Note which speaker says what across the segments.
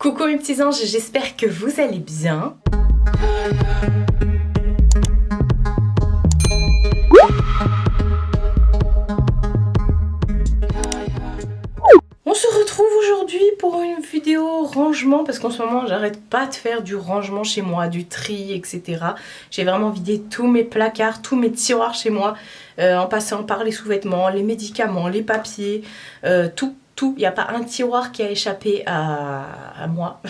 Speaker 1: Coucou mes petits anges, j'espère que vous allez bien. On se retrouve aujourd'hui pour une vidéo rangement parce qu'en ce moment j'arrête pas de faire du rangement chez moi, du tri, etc. J'ai vraiment vidé tous mes placards, tous mes tiroirs chez moi en passant par les sous-vêtements, les médicaments, les papiers, tout. Il n'y a pas un tiroir qui a échappé à moi.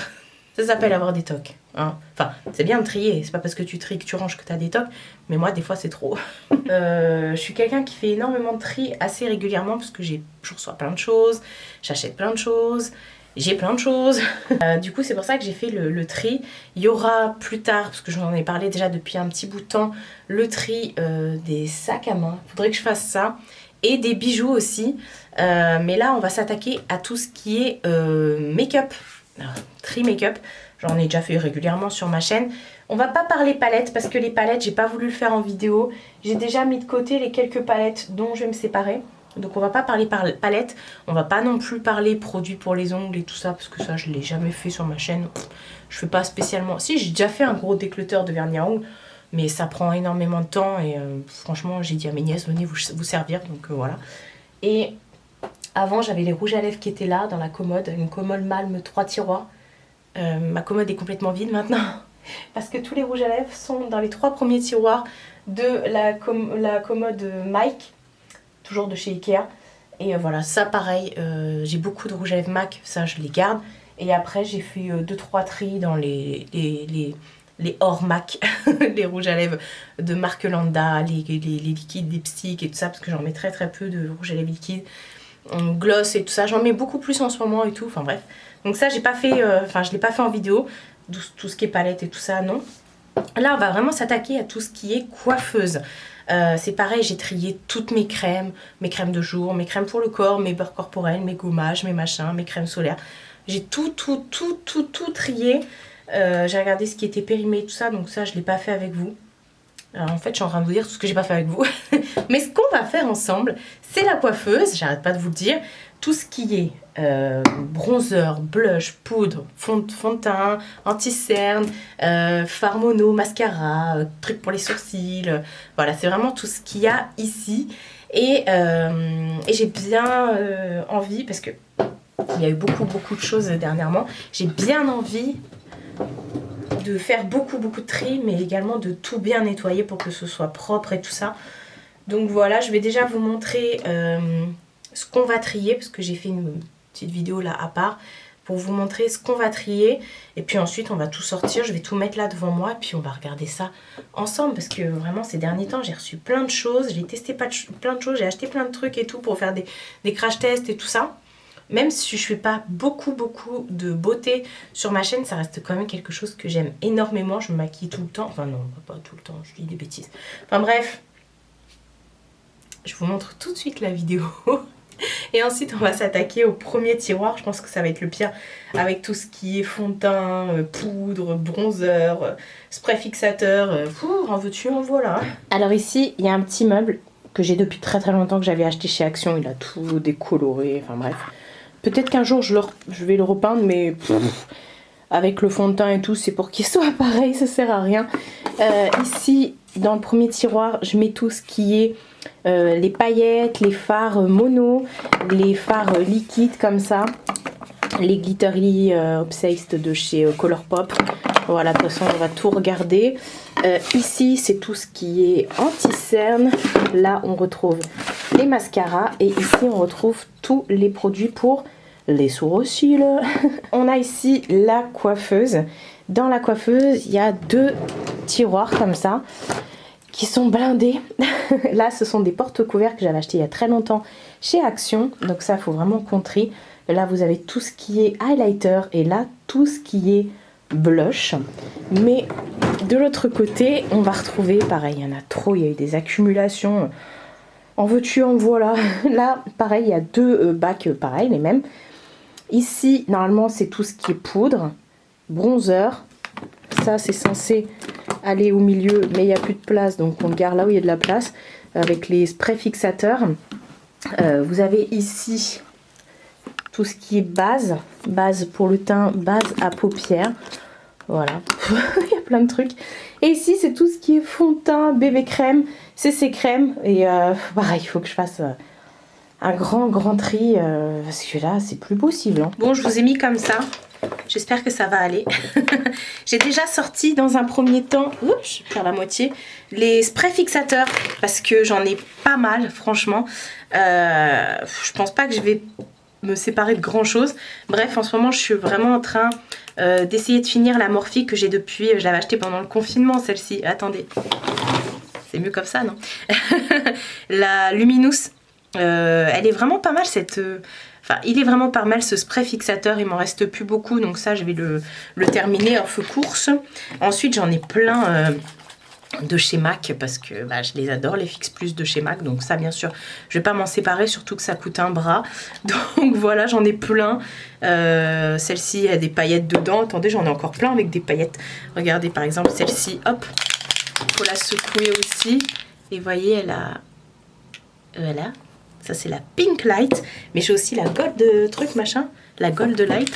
Speaker 1: Ça s'appelle avoir des tocs. Hein. Enfin, c'est bien de trier, c'est pas parce que tu tries que tu ranges que tu as des tocs, mais moi des fois c'est trop. Je suis quelqu'un qui fait énormément de tri assez régulièrement parce que je reçois plein de choses, j'achète plein de choses, j'ai plein de choses. Du coup c'est pour ça que j'ai fait le tri. Il y aura plus tard, parce que j'en ai parlé déjà depuis un petit bout de temps, le tri des sacs à main. Il faudrait que je fasse ça. Et des bijoux aussi. Mais là on va s'attaquer à tout ce qui est make-up. Tri make-up. J'en ai déjà fait régulièrement sur ma chaîne. On va pas parler palettes parce que les palettes j'ai pas voulu le faire en vidéo. J'ai déjà mis de côté les quelques palettes dont je vais me séparer. Donc on va pas parler palettes. On va pas non plus parler produits pour les ongles et tout ça. Parce que ça je l'ai jamais fait sur ma chaîne. Je fais pas spécialement. Si, j'ai déjà fait un gros décluteur de vernis à ongles. Mais ça prend énormément de temps et franchement j'ai dit à mes nièces venez vous servir, donc voilà. Et avant j'avais les rouges à lèvres qui étaient là dans la commode, une commode Malm 3 tiroirs. Ma commode est complètement vide maintenant parce que tous les rouges à lèvres sont dans les 3 premiers tiroirs de la commode Mike, toujours de chez Ikea. Et voilà, ça pareil, j'ai beaucoup de rouges à lèvres MAC, ça je les garde. Et après j'ai fait 2-3 tris dans les hors MAC, les rouges à lèvres de marque Landa, les liquides lipstick et tout ça, parce que j'en mets très peu de rouges à lèvres liquides, gloss et tout ça, j'en mets beaucoup plus en ce moment et tout, enfin bref. Donc ça j'ai pas fait, je l'ai pas fait en vidéo, tout ce qui est palette et tout ça, non. Là on va vraiment s'attaquer à tout ce qui est coiffeuse. C'est pareil, j'ai trié toutes mes crèmes de jour, mes crèmes pour le corps, mes beurres corporels, mes gommages, mes machins, mes crèmes solaires. J'ai tout trié. J'ai regardé ce qui était périmé et tout ça, donc ça je l'ai pas fait avec vous. Alors en fait je suis en train de vous dire tout ce que j'ai pas fait avec vous. Mais ce qu'on va faire ensemble, c'est la coiffeuse, j'arrête pas de vous le dire. Tout ce qui est bronzer, blush, poudre, fond de teint, anti-cerne, fard mono, mascara, truc pour les sourcils. Voilà, c'est vraiment tout ce qu'il y a ici. Et j'ai bien envie, parce que il y a eu beaucoup de choses dernièrement, j'ai bien envie de faire beaucoup de tri, mais également de tout bien nettoyer pour que ce soit propre et tout ça. Donc voilà, je vais déjà vous montrer ce qu'on va trier, parce que j'ai fait une petite vidéo là à part pour vous montrer ce qu'on va trier, et puis ensuite on va tout sortir, je vais tout mettre là devant moi et puis on va regarder ça ensemble, parce que vraiment ces derniers temps j'ai reçu plein de choses, j'ai testé plein de choses, j'ai acheté plein de trucs et tout pour faire des crash tests et tout ça. Même si je fais pas beaucoup de beauté sur ma chaîne, ça reste quand même quelque chose que j'aime énormément. Je me maquille tout le temps. Enfin non, pas tout le temps, je dis des bêtises. Enfin bref, je vous montre tout de suite la vidéo. Et ensuite, on va s'attaquer au premier tiroir. Je pense que ça va être le pire, avec tout ce qui est fond de teint, poudre, bronzer, spray fixateur. En veux-tu, en voilà. Alors ici, il y a un petit meuble que j'ai depuis très longtemps, que j'avais acheté chez Action. Il a tout décoloré, enfin bref. Peut-être qu'un jour je vais le repeindre, mais avec le fond de teint et tout, c'est pour qu'il soit pareil, ça sert à rien. Ici, dans le premier tiroir, je mets tout ce qui est les paillettes, les fards mono, les fards liquides comme ça, les Glittery Obsessed de chez Colourpop. Voilà, de toute façon, on va tout regarder. Ici, c'est tout ce qui est anti-cerne. Là, on retrouve les mascaras. Et ici, on retrouve tous les produits pour les sourcils. On a ici la coiffeuse. Dans la coiffeuse, il y a 2 tiroirs comme ça qui sont blindés. Là, ce sont des porte-couverts que j'avais acheté il y a très longtemps chez Action. Donc ça, il faut vraiment qu'on trie. Là, vous avez tout ce qui est highlighter. Et là, tout ce qui est blush. Mais de l'autre côté, on va retrouver, pareil, il y en a trop, il y a eu des accumulations. En veux-tu, en voilà. Là, pareil, il y a 2 bacs, pareil, les mêmes. Ici, normalement, c'est tout ce qui est poudre, bronzer. Ça, c'est censé aller au milieu, mais il n'y a plus de place, donc on le garde là où il y a de la place, avec les sprays fixateurs. Vous avez ici tout ce qui est base pour le teint, base à paupières. Voilà, il y a plein de trucs. Et ici, c'est tout ce qui est fond de teint, bébé crème, CC crème. Et pareil, il faut que je fasse un grand tri parce que là, c'est plus possible. Hein. Bon, je vous ai mis comme ça. J'espère que ça va aller. J'ai déjà sorti dans un premier temps, oups, je vais faire la moitié, les sprays fixateurs parce que j'en ai pas mal, franchement. Je pense pas que je vais me séparer de grand chose. Bref, en ce moment, je suis vraiment en train d'essayer de finir la Morphe que j'ai depuis. Je l'avais achetée pendant le confinement, celle-ci. Attendez, c'est mieux comme ça, non? La Luminous, elle est vraiment pas mal cette. Enfin, il est vraiment pas mal ce spray fixateur, il m'en reste plus beaucoup, donc ça je vais le terminer off course. Ensuite j'en ai plein de chez MAC parce que bah, je les adore, les Fix Plus de chez MAC, donc ça bien sûr je vais pas m'en séparer, surtout que ça coûte un bras. Donc voilà, j'en ai plein. Celle-ci a des paillettes dedans, attendez, j'en ai encore plein avec des paillettes. Regardez par exemple celle-ci, hop, il faut la secouer aussi, et voyez elle a... Voilà. Ça c'est la Pink Light, mais j'ai aussi la Gold truc machin, la Gold Light.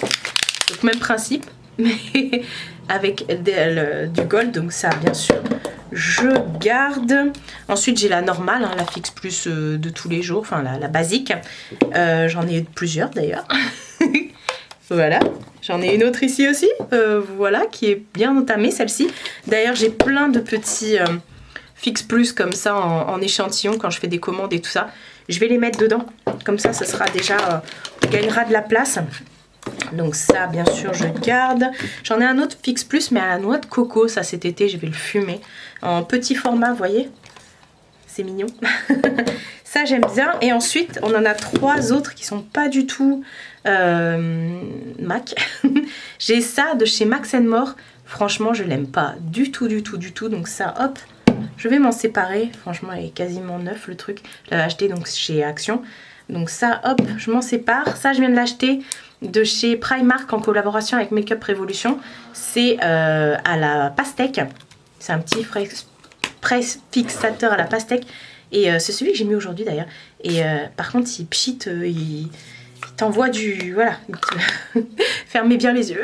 Speaker 1: Donc même principe, mais avec du gold, donc ça bien sûr je garde. Ensuite j'ai la normale, hein, la Fix Plus de tous les jours, enfin la basique. J'en ai plusieurs d'ailleurs. Voilà, j'en ai une autre ici aussi, voilà, qui est bien entamée celle-ci. D'ailleurs j'ai plein de petits Fix Plus comme ça en échantillon quand je fais des commandes et tout ça. Je vais les mettre dedans, comme ça, ça sera déjà, on gagnera de la place. Donc ça, bien sûr, je garde. J'en ai un autre Fix Plus, mais à la noix de coco, ça cet été, je vais le fumer. En petit format, vous voyez, c'est mignon. Ça, j'aime bien. Et ensuite, on en a 3 autres qui sont pas du tout MAC. J'ai ça de chez Max More. Franchement, je l'aime pas du tout. Donc ça, hop. Je vais m'en séparer, franchement il est quasiment neuf le truc, je l'avais acheté donc chez Action. Donc ça hop, je m'en sépare. Ça je viens de l'acheter de chez Primark en collaboration avec Makeup Revolution. C'est à la pastèque, c'est un petit presse fixateur à la pastèque. Et c'est celui que j'ai mis aujourd'hui d'ailleurs. Et par contre il pchit, il t'envoie du... Voilà, fermez bien les yeux.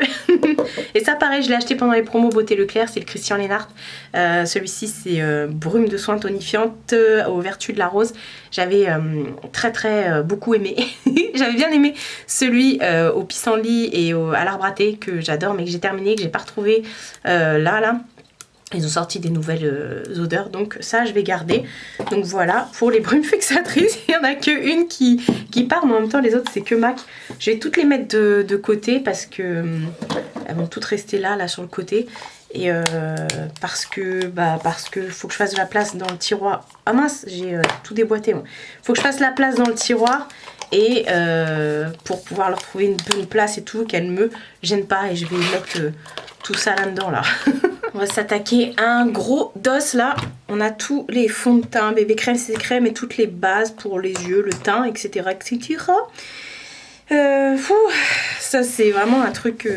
Speaker 1: Et ça pareil, je l'ai acheté pendant les promos Beauté Leclerc, c'est le Christian Lénart. Celui-ci c'est brume de soin tonifiante aux vertus de la rose. J'avais très beaucoup aimé. J'avais bien aimé celui au pissenlit et à l'arbre à thé que j'adore mais que j'ai terminé, que j'ai pas retrouvé là. Ils ont sorti des nouvelles odeurs, donc ça je vais garder. Donc voilà, pour les brumes fixatrices, il n'y en a qu'une qui part, mais en même temps les autres c'est que MAC. Je vais toutes les mettre de côté parce que elles vont toutes rester là sur le côté. Et parce que faut que je fasse de la place dans le tiroir. Ah mince, j'ai tout déboîté moi. Faut que je fasse la place dans le tiroir et pour pouvoir leur trouver une bonne place et tout, qu'elle me gêne pas, et je vais mettre tout ça là-dedans là. On va s'attaquer à un gros dos là. On a tous les fonds de teint, bébé crème, CC crème et toutes les bases pour les yeux, le teint, etc. Ça c'est vraiment un truc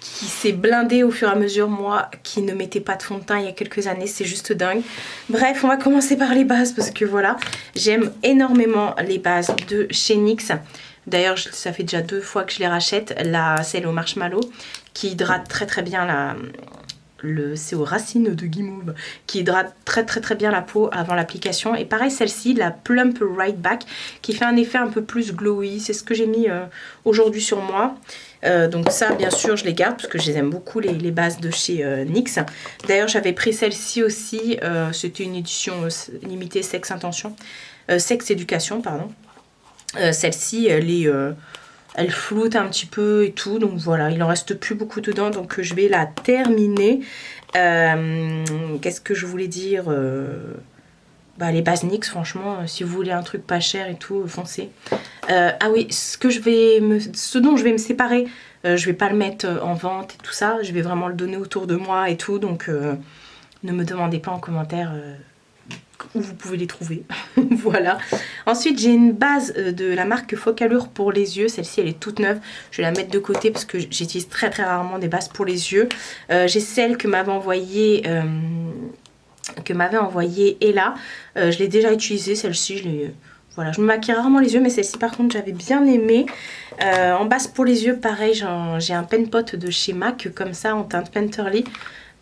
Speaker 1: qui s'est blindé au fur et à mesure. Moi qui ne mettais pas de fond de teint il y a quelques années, c'est juste dingue. Bref, on va commencer par les bases parce que voilà, j'aime énormément les bases de chez NYX. D'ailleurs, ça fait déjà 2 fois que je les rachète. Celle au marshmallow qui hydrate très bien c'est aux racines de guimauve, qui hydrate très bien la peau avant l'application. Et pareil, celle-ci, la Plump Right Back, qui fait un effet un peu plus glowy. C'est ce que j'ai mis aujourd'hui sur moi. Donc ça, bien sûr, je les garde parce que je les aime beaucoup, les bases de chez NYX. D'ailleurs, j'avais pris celle-ci aussi. C'était une édition limitée Sex Intention. Sex Éducation, pardon. Celle-ci, elle floute un petit peu et tout, donc voilà, il en reste plus beaucoup dedans, donc je vais la terminer. Qu'est-ce que je voulais dire, les bases NYX, franchement, si vous voulez un truc pas cher et tout, foncez. Ah oui, ce dont je vais me séparer, je vais pas le mettre en vente et tout ça, je vais vraiment le donner autour de moi et tout, donc ne me demandez pas en commentaire où vous pouvez les trouver. Voilà. Ensuite, j'ai une base de la marque Focalure pour les yeux. Celle-ci, elle est toute neuve. Je vais la mettre de côté parce que j'utilise très rarement des bases pour les yeux. J'ai celle que m'avait envoyée Ella. Je l'ai déjà utilisée, celle-ci. Voilà, je me maquille rarement les yeux, mais celle-ci par contre j'avais bien aimé. En base pour les yeux, pareil, j'ai un pen pot de chez MAC comme ça en teinte Painterly.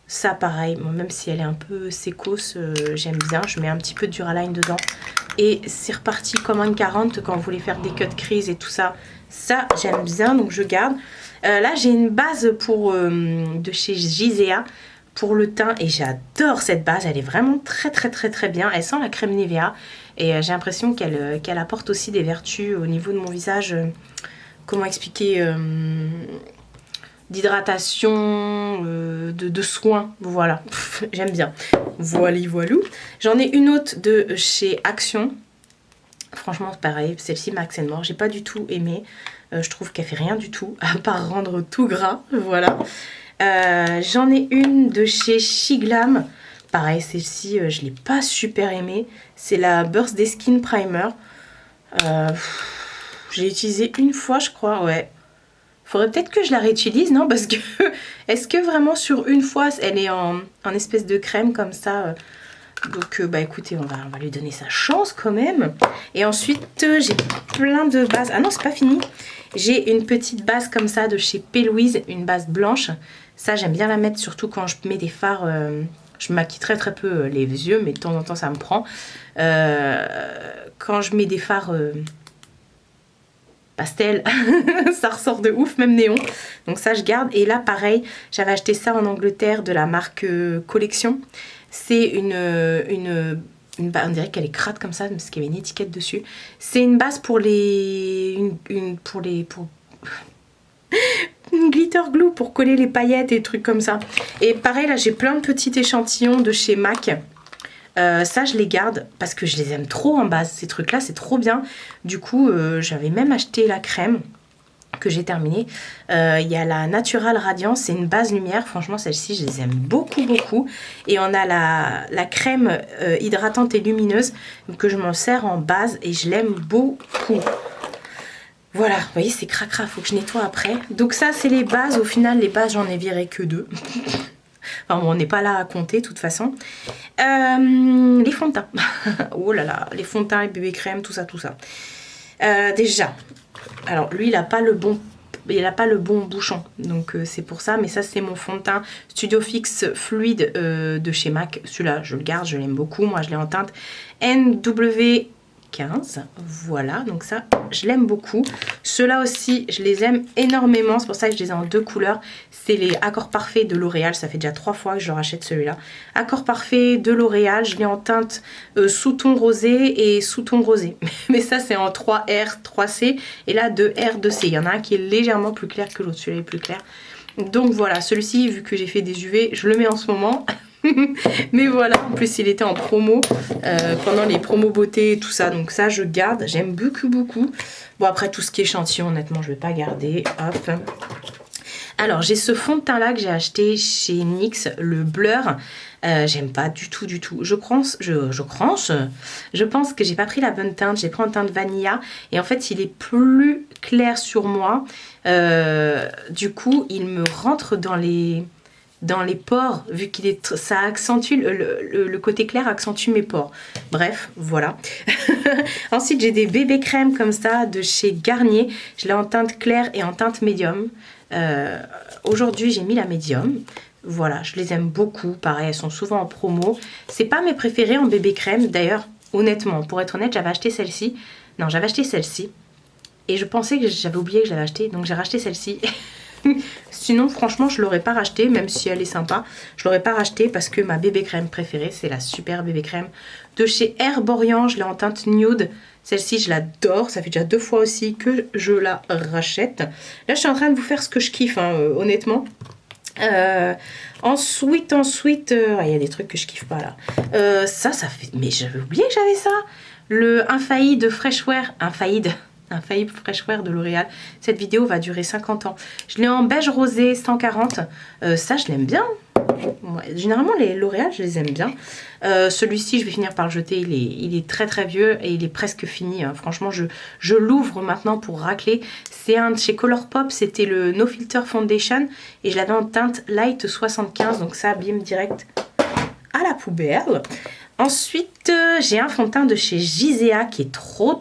Speaker 1: Ça pareil, bon, même si elle est un peu sécose, j'aime bien. Je mets un petit peu de Duraline dedans. Et c'est reparti comme un 40 quand vous voulez faire des cuts crease et tout ça. Ça j'aime bien, donc je garde. Là j'ai une base pour, de chez Gisea pour le teint et j'adore cette base. Elle est vraiment très bien. Elle sent la crème Nivea. Et j'ai l'impression qu'elle apporte aussi des vertus au niveau de mon visage. Comment expliquer d'hydratation, de soins. Voilà, j'aime bien. Voilou. J'en ai une autre de chez Action. Franchement, c'est pareil. Celle-ci, ma accent mort. J'ai pas du tout aimé. Je trouve qu'elle fait rien du tout, à part rendre tout gras. Voilà. J'en ai une de chez Shiglam. Pareil, celle-ci, je ne l'ai pas super aimée. C'est la Birthday Skin Primer. J'ai utilisé une fois, je crois, ouais. Faudrait peut-être que je la réutilise, non? Parce que, est-ce que vraiment sur une fois, elle est en espèce de crème comme ça donc, bah écoutez, on va lui donner sa chance quand même. Et ensuite, j'ai plein de bases. Ah non, c'est pas fini. J'ai une petite base comme ça de chez P. Louise, une base blanche. Ça, j'aime bien la mettre, surtout quand je mets des fards... je maquille très peu les yeux, mais de temps en temps ça me prend. Quand je mets des fards pastel, ça ressort de ouf, même néon. Donc ça je garde. Et là pareil, j'avais acheté ça en Angleterre de la marque Collection. C'est une on dirait qu'elle est crade comme ça, parce qu'il y avait une étiquette dessus. C'est une base pour les... une glitter glue pour coller les paillettes et trucs comme ça. Et pareil, là j'ai plein de petits échantillons de chez MAC. Ça je les garde parce que je les aime trop en base. Ces trucs là c'est trop bien. Du coup j'avais même acheté la crème que j'ai terminée. Il y a la Natural Radiance, c'est une base lumière. Franchement celle-ci je les aime beaucoup. Et on a la crème hydratante et lumineuse que je m'en sers en base et je l'aime beaucoup. Voilà, vous voyez, c'est cracra, faut que je nettoie après. Donc ça, c'est les bases. Au final, les bases, j'en ai viré que 2. Enfin bon, on n'est pas là à compter, de toute façon. Les fonds de teint. Oh là là, les fonds de teint, les bébés crème, tout ça. Déjà, alors lui, il n'a pas le bon bouchon. Donc c'est pour ça, mais ça, c'est mon fond de teint Studio Fix Fluide de chez MAC. Celui-là, je le garde, je l'aime beaucoup. Moi, je l'ai en teinte NW15, voilà, donc ça je l'aime beaucoup. Ceux-là aussi je les aime énormément, c'est pour ça que je les ai en 2 couleurs. C'est les Accords Parfaits de L'Oréal, ça fait déjà 3 fois que je rachète celui-là. Accords Parfaits de L'Oréal, je l'ai en teinte sous-ton rosé et sous-ton rosé. Mais ça c'est en 3R, 3C et là 2R, 2C. Il y en a un qui est légèrement plus clair que l'autre, celui-là est plus clair. Donc voilà, celui-ci, vu que j'ai fait des UV, je le mets en ce moment. Mais voilà, en plus il était en promo pendant les promos beauté et tout ça, donc ça je garde, j'aime beaucoup. Bon après tout ce qui est échantillon, honnêtement je vais pas garder. Hop. Alors j'ai ce fond de teint là que j'ai acheté chez NYX, le Blur. J'aime pas du tout. Je pense que j'ai pas pris la bonne teinte. J'ai pris en teinte Vanilla et en fait il est plus clair sur moi. Du coup il me rentre dans les pores, vu qu'il est, ça accentue, le côté clair accentue mes pores. Bref, voilà. Ensuite, j'ai des bébés crèmes comme ça de chez Garnier. Je l'ai en teinte claire et en teinte médium. Aujourd'hui, j'ai mis la médium. Voilà, je les aime beaucoup. Pareil, elles sont souvent en promo. C'est pas mes préférées en bébé crème. D'ailleurs, honnêtement, pour être honnête, j'avais acheté celle-ci. Non, j'avais acheté celle-ci. Et je pensais que j'avais oublié que je l'avais acheté. Donc, j'ai racheté celle-ci. Sinon franchement je l'aurais pas racheté, même si elle est sympa, je l'aurais pas racheté parce que ma bébé crème préférée c'est la super bébé crème de chez Herborian. Je l'ai en teinte nude, celle-ci je l'adore, ça fait déjà 2 fois aussi que je la rachète. Là je suis en train de vous faire ce que je kiffe hein, honnêtement. Ensuite il y a des trucs que je kiffe pas là. Ça fait, mais j'avais oublié que j'avais ça, le Infaillible Freshwear, Infaillible Freshwear de L'Oréal. Cette vidéo va durer 50 ans. Je l'ai en beige rosé 140. Ça, je l'aime bien. Ouais, généralement, les L'Oréal, je les aime bien. Celui-ci, je vais finir par le jeter. Il est très vieux et il est presque fini. Hein. Franchement, je l'ouvre maintenant pour racler. C'est un de chez Colourpop. C'était le No Filter Foundation. Et je l'avais en teinte Light 75. Donc ça, bim, direct à la poubelle. Ensuite, j'ai un fond de teint de chez Gisea qui est trop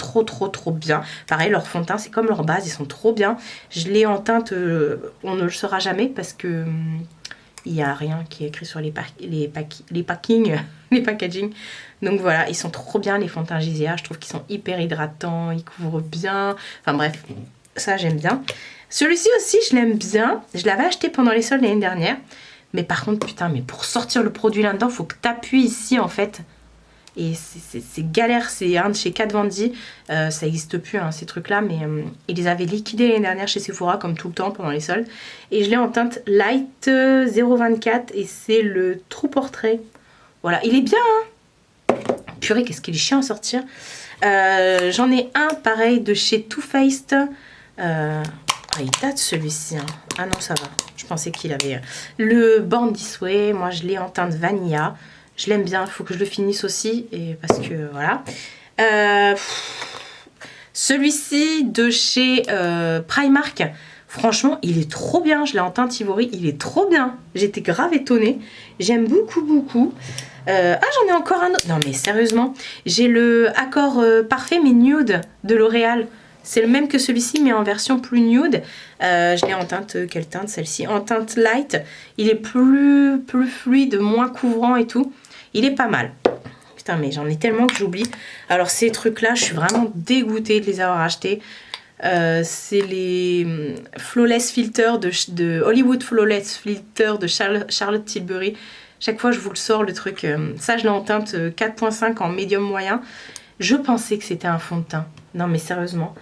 Speaker 1: bien. Pareil, leur fond de teint, c'est comme leur base, ils sont trop bien. Je l'ai en teinte, on ne le saura jamais parce que il n'y a rien qui est écrit sur les packaging. Les packaging. Donc voilà, ils sont trop bien les fonds de teint Gisea. Je trouve qu'ils sont hyper hydratants, ils couvrent bien. Enfin bref, ça j'aime bien. Celui-ci aussi, je l'aime bien. Je l'avais acheté pendant les soldes l'année dernière. Mais par contre, putain, mais pour sortir le produit là-dedans, il faut que tu appuies ici en fait. Et c'est galère, c'est un de chez Kat Von D. Ça n'existe plus hein, ces trucs là, mais ils les avaient liquidés l'année dernière chez Sephora comme tout le temps pendant les soldes. Et je l'ai en teinte Light 024 et c'est le True Portrait. Voilà, il est bien hein. Purée, qu'est-ce qu'il est chiant à sortir. J'en ai un pareil de chez Too Faced. Il date celui-ci hein. Ah non, ça va. Je pensais qu'il avait le Born This Way. Moi, je l'ai en teinte Vanilla. Je l'aime bien. Il faut que je le finisse aussi. Et parce que, voilà. Celui-ci de chez Primark. Franchement, il est trop bien. Je l'ai en teinte Ivory. Il est trop bien. J'étais grave étonnée. J'aime beaucoup. J'en ai encore un autre. Non, mais sérieusement. J'ai le Accord Parfait, mais nude de L'Oréal. C'est le même que celui-ci, mais en version plus nude. Je l'ai en teinte, quelle teinte celle-ci? En teinte light. Il est plus fluide, moins couvrant et tout. Il est pas mal. Putain, mais j'en ai tellement que j'oublie. Alors, ces trucs-là, je suis vraiment dégoûtée de les avoir achetés. C'est les Flawless Filter de Hollywood Flawless Filter de Charlotte Tilbury. Chaque fois, je vous le sors, le truc. Ça, je l'ai en teinte 4.5 en médium moyen. Je pensais que c'était un fond de teint. Non, mais sérieusement.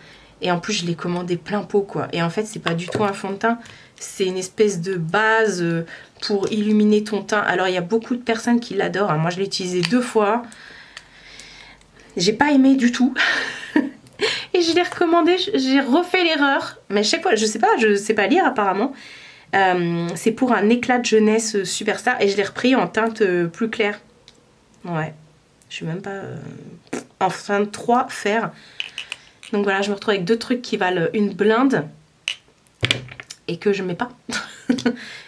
Speaker 1: Et en plus, je l'ai commandé plein pot, quoi. Et en fait, c'est pas du tout un fond de teint. C'est une espèce de base pour illuminer ton teint. Alors, il y a beaucoup de personnes qui l'adorent. Hein. Moi, je l'ai utilisé 2 fois. J'ai pas aimé du tout. Et je l'ai recommandé. J'ai refait l'erreur. Mais chaque fois, je sais pas lire apparemment. C'est pour un éclat de jeunesse superstar. Et je l'ai repris en teinte plus claire. Ouais. Je suis même pas... Enfin, 3 fer. Donc voilà, je me retrouve avec 2 trucs qui valent une blinde. Et que je mets pas. Il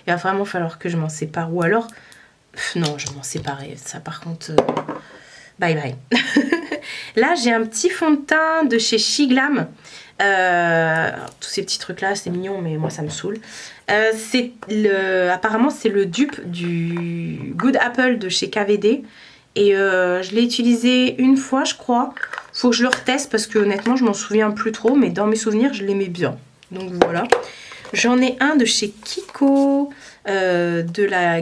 Speaker 1: va vraiment falloir que je m'en sépare. Ou alors... non, je vais m'en séparer. Ça, par contre... bye bye. Là, j'ai un petit fond de teint de chez Shiglam. Tous ces petits trucs-là, c'est mignon, mais moi, ça me saoule. Apparemment, c'est le dupe du Good Apple de chez KVD. Et je l'ai utilisé une fois, je crois. Faut que je le reteste parce que honnêtement, je m'en souviens plus trop. Mais dans mes souvenirs, je l'aimais bien. Donc voilà. J'en ai un de chez Kiko. De la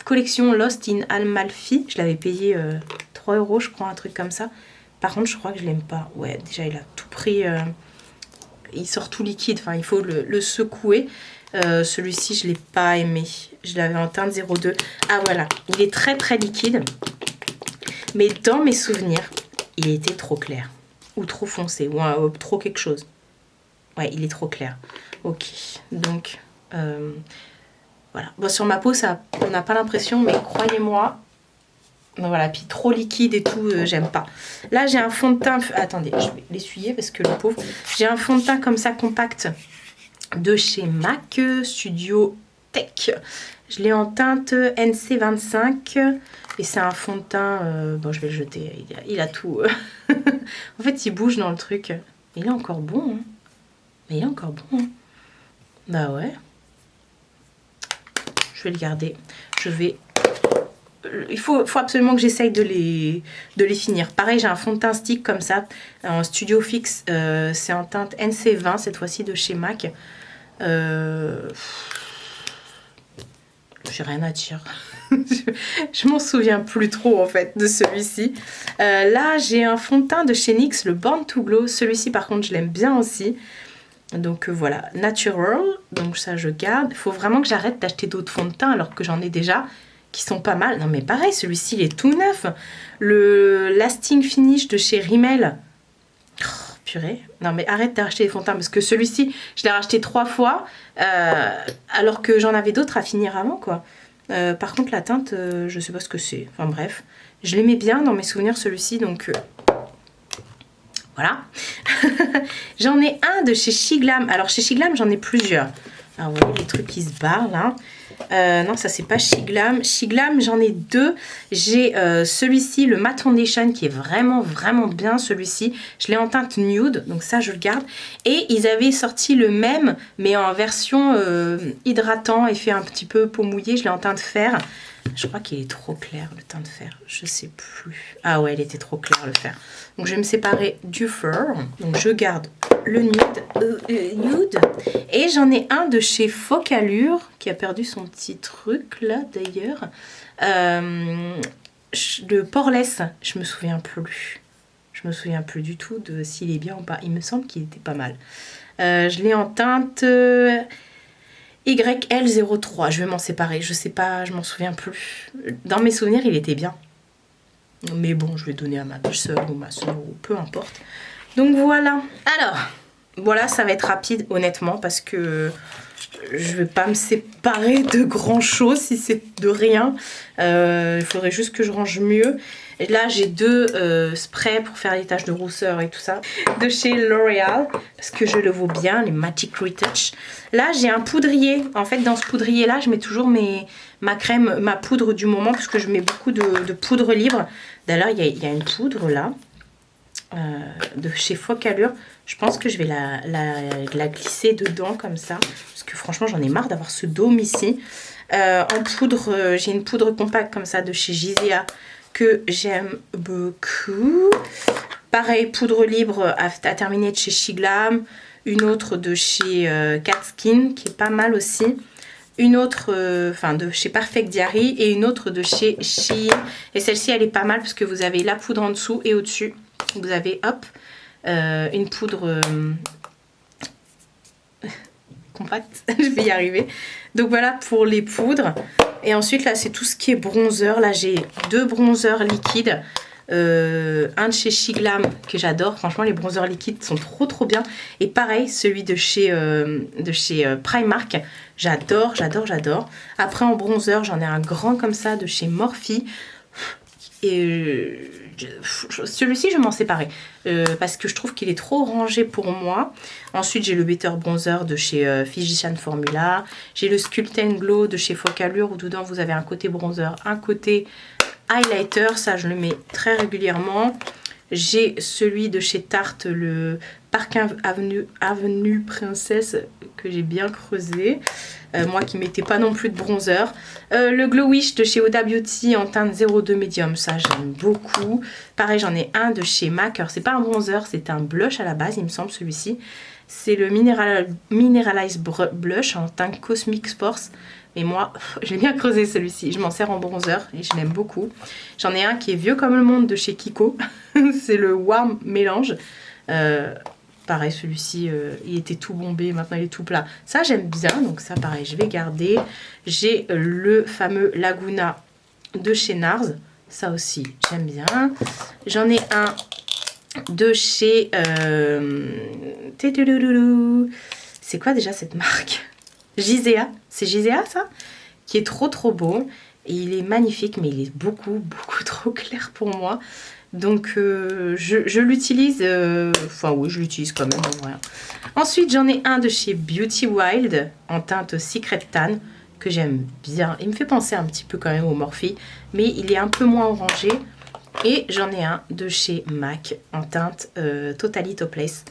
Speaker 1: collection Lost in Amalfi. Je l'avais payé 3 €, je crois, un truc comme ça. Par contre, je crois que je l'aime pas. Ouais, déjà, il a tout pris. Il sort tout liquide. Enfin, il faut le secouer. Celui-ci, je l'ai pas aimé. Je l'avais en teinte 02. Ah, voilà. Il est très liquide. Mais dans mes souvenirs, il était trop clair. Ou trop foncé. Ou trop quelque chose. Ouais, il est trop clair. Ok. Donc, voilà. Bon, sur ma peau, ça, on n'a pas l'impression, mais croyez-moi. Donc voilà, puis trop liquide et tout, j'aime pas. Là, j'ai un fond de teint... Attendez, je vais l'essuyer parce que le pauvre... J'ai un fond de teint comme ça, compact, de chez MAC Studio Tech. Je l'ai en teinte NC25. Et c'est un fond de teint... bon, je vais le jeter. Il a tout... en fait, il bouge dans le truc. Il est encore bon. Hein. Mais il est encore bon. Hein. Bah ouais. Je vais le garder. Je vais... Il faut absolument que j'essaye de les finir. Pareil, j'ai un fond de teint stick comme ça, en Studio Fix. C'est en teinte NC20, cette fois-ci de chez MAC. J'ai rien à dire. Je m'en souviens plus trop en fait de celui-ci. Là, j'ai un fond de teint de chez NYX, le Born to Glow. Celui-ci, par contre, je l'aime bien aussi. Donc voilà, Natural. Donc ça, je garde. Il faut vraiment que j'arrête d'acheter d'autres fonds de teint alors que j'en ai déjà. Qui sont pas mal. Non mais pareil, celui-ci il est tout neuf. Le Lasting Finish de chez Rimmel. Oh, purée. Non mais arrête d'acheter des fonds de teint parce que celui-ci, je l'ai racheté 3 fois alors que j'en avais d'autres à finir avant quoi. Par contre la teinte, je sais pas ce que c'est. Enfin bref, je l'aimais bien dans mes souvenirs celui-ci donc voilà. J'en ai un de chez Shiglam. Alors chez Shiglam j'en ai plusieurs. Ah ouais, les trucs qui se barrent là. Non, ça c'est pas Shiglam. Shiglam, j'en ai deux. J'ai celui-ci, le Matte Foundation, qui est vraiment bien celui-ci. Je l'ai en teinte nude, donc ça je le garde. Et ils avaient sorti le même, mais en version hydratant, effet un petit peu peau mouillée. Je l'ai en teinte fer. Je crois qu'il est trop clair, le teint de fer. Je sais plus. Ah ouais, il était trop clair, le fer. Donc je vais me séparer du fur. Donc je garde le nude. Et j'en ai un de chez Focallure, qui a perdu son petit truc là d'ailleurs. Le Poreless, je me souviens plus. Je me souviens plus du tout de s'il est bien ou pas. Il me semble qu'il était pas mal. Je l'ai en teinte... YL03, je vais m'en séparer, je sais pas, je m'en souviens plus. Dans mes souvenirs, il était bien. Mais bon, je vais donner à ma soeur ou ma soeur, ou peu importe. Donc voilà. Alors, voilà, ça va être rapide, honnêtement, parce que je vais pas me séparer de grand chose si c'est de rien. Il faudrait juste que je range mieux. Et là, j'ai deux sprays pour faire les taches de rousseur et tout ça. De chez L'Oréal, parce que je le vaux bien, les Magic Retouch. Là, j'ai un poudrier. En fait, dans ce poudrier-là, je mets toujours ma crème, ma poudre du moment, parce que je mets beaucoup de poudre libre. D'ailleurs, il y a une poudre là, de chez Focallure. Je pense que je vais la glisser dedans comme ça. Parce que franchement, j'en ai marre d'avoir ce dôme ici. En poudre, j'ai une poudre compacte comme ça de chez Gisea, que j'aime beaucoup. Pareil, poudre libre à terminer de chez Shiglam. Une autre de chez Cat Skin, qui est pas mal aussi. Une autre de chez Perfect Diary. Et une autre de chez Shein. Et celle-ci, elle est pas mal parce que vous avez la poudre en dessous et au-dessus. Vous avez, hop, une poudre compacte. Je vais y arriver. Donc voilà pour les poudres. Et ensuite, là, c'est tout ce qui est bronzer. Là, j'ai deux bronzers liquides. Un de chez Shiglam que j'adore. Franchement, les bronzers liquides sont trop bien. Et pareil, celui de chez Primark. J'adore. Après, en bronzer, j'en ai un grand comme ça de chez Morphe. Et celui-ci, je vais m'en séparer. Parce que je trouve qu'il est trop orangé pour moi. Ensuite, j'ai le Better Bronzer de chez Physician Formula. J'ai le Sculpt and Glow de chez Focallure, où dedans, vous avez un côté bronzer, un côté highlighter. Ça, je le mets très régulièrement. J'ai celui de chez Tarte, le Park Avenue Princesse, que j'ai bien creusé. Moi qui ne mettais pas non plus de bronzer. Le Glow Wish de chez Huda Beauty en teinte 02 Medium, ça j'aime beaucoup. Pareil, j'en ai un de chez MAC. Alors c'est pas un bronzer, c'est un blush à la base, il me semble, celui-ci. C'est le Mineralize Blush en teinte Cosmic Sports. Mais moi, j'ai bien creusé celui-ci. Je m'en sers en bronzer et je l'aime beaucoup. J'en ai un qui est vieux comme le monde de chez Kiko. C'est le Warm Mélange. Pareil, celui-ci, il était tout bombé, maintenant il est tout plat. Ça, j'aime bien, donc ça, pareil, je vais garder. J'ai le fameux Laguna de chez Nars. Ça aussi, j'aime bien. J'en ai un de chez... C'est quoi déjà cette marque? Gisea. C'est Gisea, ça? Qui est trop beau. Et il est magnifique, mais il est beaucoup trop clair pour moi. Donc je l'utilise, enfin oui, je l'utilise quand même en vrai. Ensuite, j'en ai un de chez Beauty Wild en teinte Secret Tan que j'aime bien. Il me fait penser un petit peu quand même au Morphe, mais il est un peu moins orangé. Et j'en ai un de chez MAC en teinte Totally Topless.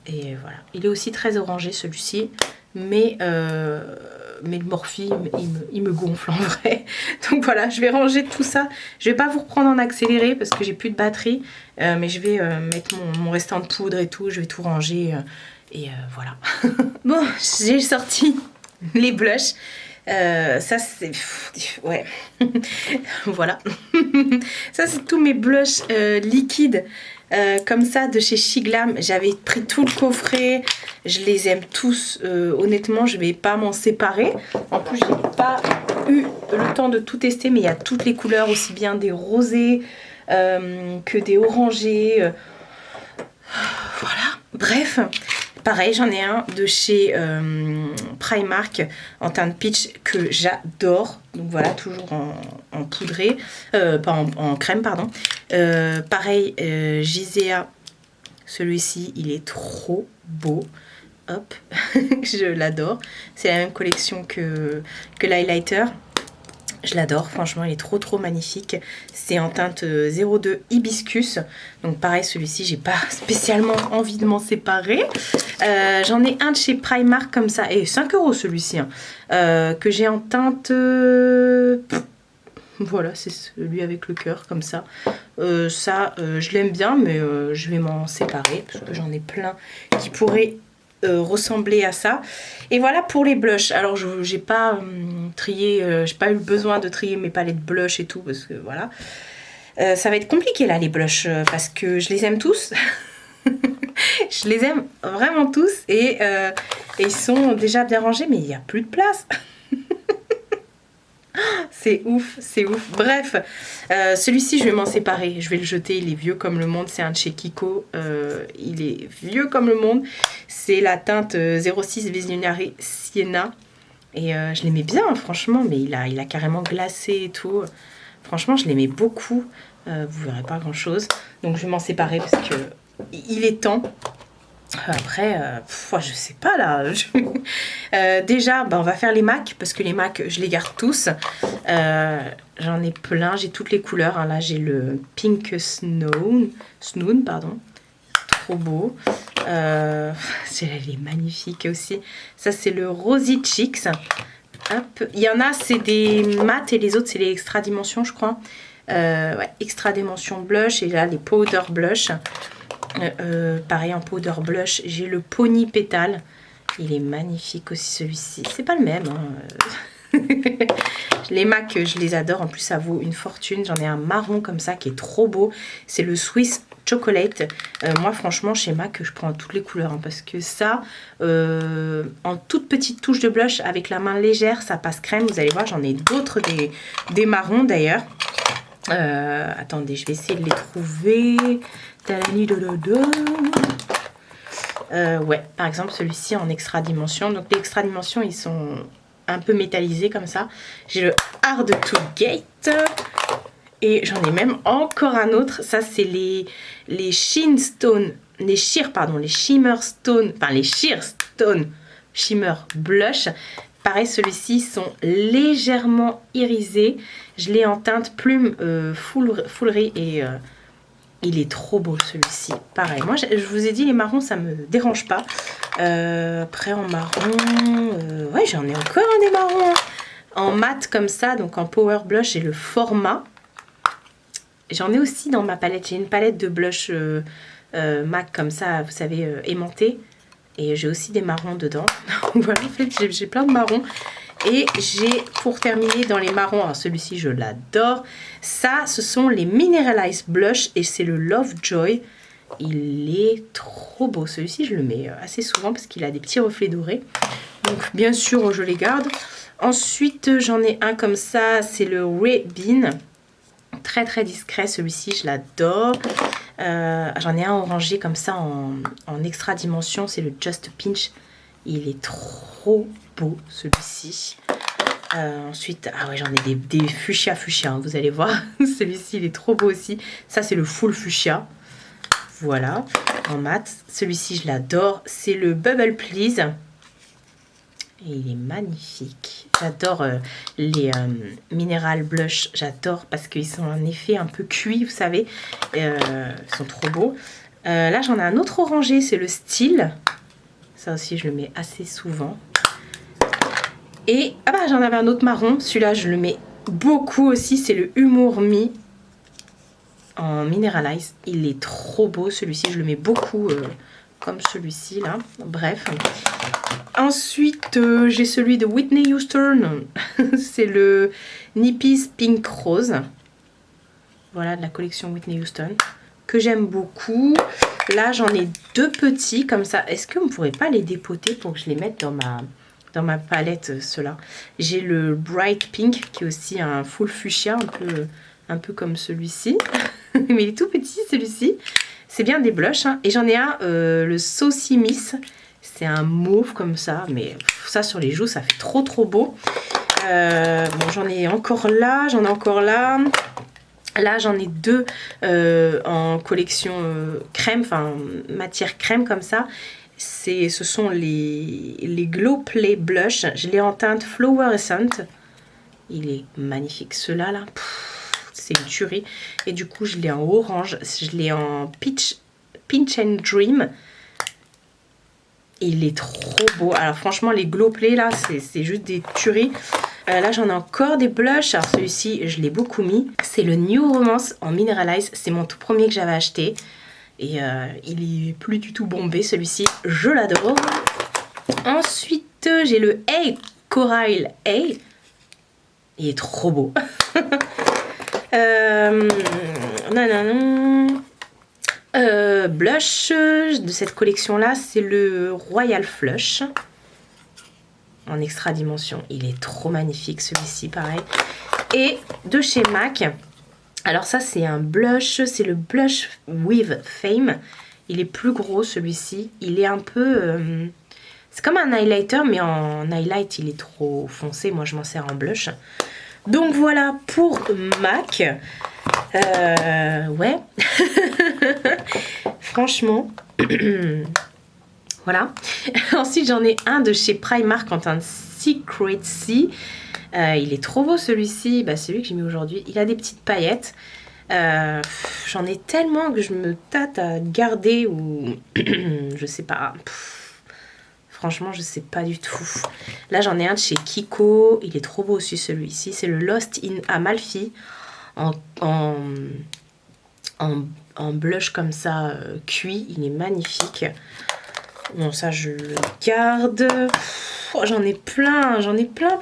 Speaker 1: Et voilà, il est aussi très orangé celui-ci, mais le Morphe, il me gonfle en vrai. Donc voilà, je vais ranger tout ça. Je vais pas vous reprendre en accéléré parce que j'ai plus de batterie. Mais je vais mettre mon restant de poudre et tout. Je vais tout ranger. Voilà. Bon, j'ai sorti les blushs. Ça c'est... Ouais. Voilà. Ça c'est tous mes blushs liquides. Comme ça de chez Shiglam, j'avais pris tout le coffret, je les aime tous, honnêtement je vais pas m'en séparer. En plus j'ai pas eu le temps de tout tester, mais il y a toutes les couleurs, aussi bien des rosés que des orangés, voilà, bref. Pareil, j'en ai un de chez Primark en teinte peach que j'adore. Donc voilà, toujours en poudré, pas en crème, pardon. Pareil, Gisea, celui-ci, il est trop beau. hop, je l'adore. C'est la même collection que l'highlighter. Je l'adore, franchement, il est trop magnifique. C'est en teinte 02 hibiscus. Donc pareil, celui-ci, j'ai pas spécialement envie de m'en séparer. J'en ai un de chez Primark comme ça, et 5 € celui-ci, hein, que j'ai en teinte... voilà, c'est celui avec le cœur, comme ça. Je l'aime bien, mais je vais m'en séparer, parce que j'en ai plein qui pourraient... ressembler à ça. Et voilà pour les blushs. Alors j'ai pas trié, j'ai pas eu besoin de trier mes palettes blush et tout, parce que voilà, ça va être compliqué là les blushs, parce que je les aime tous. Je les aime vraiment tous, et ils sont déjà bien rangés, mais il n'y a plus de place. C'est ouf, c'est ouf. Bref, celui-ci, je vais m'en séparer. Je vais le jeter, il est vieux comme le monde. C'est un de chez Kiko. Il est vieux comme le monde. C'est la teinte 06 Visionary Sienna. Et je l'aimais bien, franchement, mais il a carrément glacé et tout. Franchement, je l'aimais beaucoup. Vous verrez pas grand-chose. Donc, je vais m'en séparer parce que il est temps. Après, je sais pas là. Déjà, on va faire les MAC, parce que les MAC, je les garde tous. J'en ai plein, j'ai toutes les couleurs. Hein. Là, j'ai le Pink Snow, pardon. Trop beau. Elle est magnifique aussi. Ça, c'est le Rosy Cheeks. Hop. Il y en a, c'est des mat, et les autres, c'est les extra dimensions, je crois. Ouais, extra dimension blush. Et là, les powder blush. Pareil en powder blush, j'ai le Pony Pétale. Il est magnifique aussi celui-ci. C'est pas le même. Hein. Les MAC, je les adore. En plus, ça vaut une fortune. J'en ai un marron comme ça qui est trop beau. C'est le Swiss Chocolate. Moi, franchement, chez MAC, je prends toutes les couleurs. Hein, parce que ça, en toute petite touche de blush, avec la main légère, ça passe crème. Vous allez voir, j'en ai d'autres, des marrons d'ailleurs. Attendez, je vais essayer de les trouver. Ouais, par exemple celui-ci en extra dimension. Donc les extra dimensions, ils sont un peu métallisés comme ça. J'ai le Hard to Gate. Et j'en ai même encore un autre. Ça, c'est les Sheen Stone. Les Sheer Stone Shimmer Blush. Pareil, celui-ci sont légèrement irisés. Je l'ai en teinte plume foulerie, et il est trop beau celui-ci. Pareil, moi je vous ai dit, les marrons ça me dérange pas. Après en marron, ouais, j'en ai encore un des marrons. Hein. En mat comme ça, donc en power blush, j'ai le Format. J'en ai aussi dans ma palette. J'ai une palette de blush MAC comme ça, vous savez, aimantée. Et j'ai aussi des marrons dedans. Voilà, en fait, j'ai plein de marrons. Et j'ai, pour terminer, dans les marrons, alors celui-ci, je l'adore. Ça, ce sont les Mineralized Blush, et c'est le Lovejoy. Il est trop beau. Celui-ci, je le mets assez souvent parce qu'il a des petits reflets dorés. Donc, bien sûr, je les garde. Ensuite, j'en ai un comme ça, c'est le Ray Bean. Très discret, celui-ci, je l'adore. J'en ai un orangé comme ça en extra dimension, c'est le Just Pinch. Il est trop beau celui-ci. Ensuite, ah ouais, j'en ai des fuchsia, hein, vous allez voir. Celui-ci, il est trop beau aussi. Ça, c'est le full fuchsia. Voilà, en mat. Celui-ci, je l'adore. C'est le Bubble Please. Et il est magnifique. J'adore les Mineral Blush. J'adore parce qu'ils sont en effet un peu cuits, vous savez. Ils sont trop beaux. Là, j'en ai un autre orangé. C'est le Steel. Ça aussi, je le mets assez souvent. Et ah bah, j'en avais un autre marron. Celui-là, je le mets beaucoup aussi. C'est le Humour Me en Mineralize. Il est trop beau. Celui-ci, je le mets beaucoup comme celui-ci là. Bref. Ensuite, j'ai celui de Whitney Houston. C'est le Nippies Pink Rose. Voilà, de la collection Whitney Houston. Que j'aime beaucoup. Là, j'en ai deux petits comme ça. Est-ce que vous ne pourrez pas les dépoter pour que je les mette dans ma palette, ceux-là? J'ai le Bright Pink, qui est aussi un full fuchsia, un peu comme celui-ci. Mais il est tout petit, celui-ci. C'est bien des blushs. Hein. Et j'en ai un, le Saucy Miss. C'est un mauve comme ça, mais ça sur les joues, ça fait trop beau. Bon, j'en ai encore là, Là, j'en ai deux en collection crème, enfin matière crème comme ça. Ce sont les Glow Play Blush. Je l'ai en teinte Fluorescent. Il est magnifique. Ceux-là, là, c'est une tuerie. Et du coup, je l'ai en orange. Je l'ai en Peach and Dream. Il est trop beau. Alors franchement, les Glow Play, là, c'est juste des tueries. Là, j'en ai encore des blushs. Alors celui-ci, je l'ai beaucoup mis. C'est le New Romance en Mineralize. C'est mon tout premier que j'avais acheté. Et il est plus du tout bombé, celui-ci. Je l'adore. Ensuite, j'ai le A Coral A. Il est trop beau. Blush de cette collection-là, c'est le Royal Flush. En extra dimension. Il est trop magnifique, celui-ci, pareil. Et de chez MAC. Alors ça, c'est un blush. C'est le Blush with Fame. Il est plus gros, celui-ci. Il est un peu... c'est comme un highlighter, mais en highlight, il est trop foncé. Moi, je m'en sers en blush. Donc voilà pour MAC. Ouais. Franchement. Voilà. Ensuite, j'en ai un de chez Primark en teinte Secret Sea. Il est trop beau, celui-ci. Bah, c'est lui que j'ai mis aujourd'hui. Il a des petites paillettes. J'en ai tellement que je me tâte à garder ou... je sais pas. Franchement, je sais pas du tout. Là, j'en ai un de chez Kiko. Il est trop beau aussi, celui-ci. C'est le Lost in Amalfi. En blush comme ça, cuit. Il est magnifique. Bon, ça, je le garde. J'en ai plein. J'en ai plein.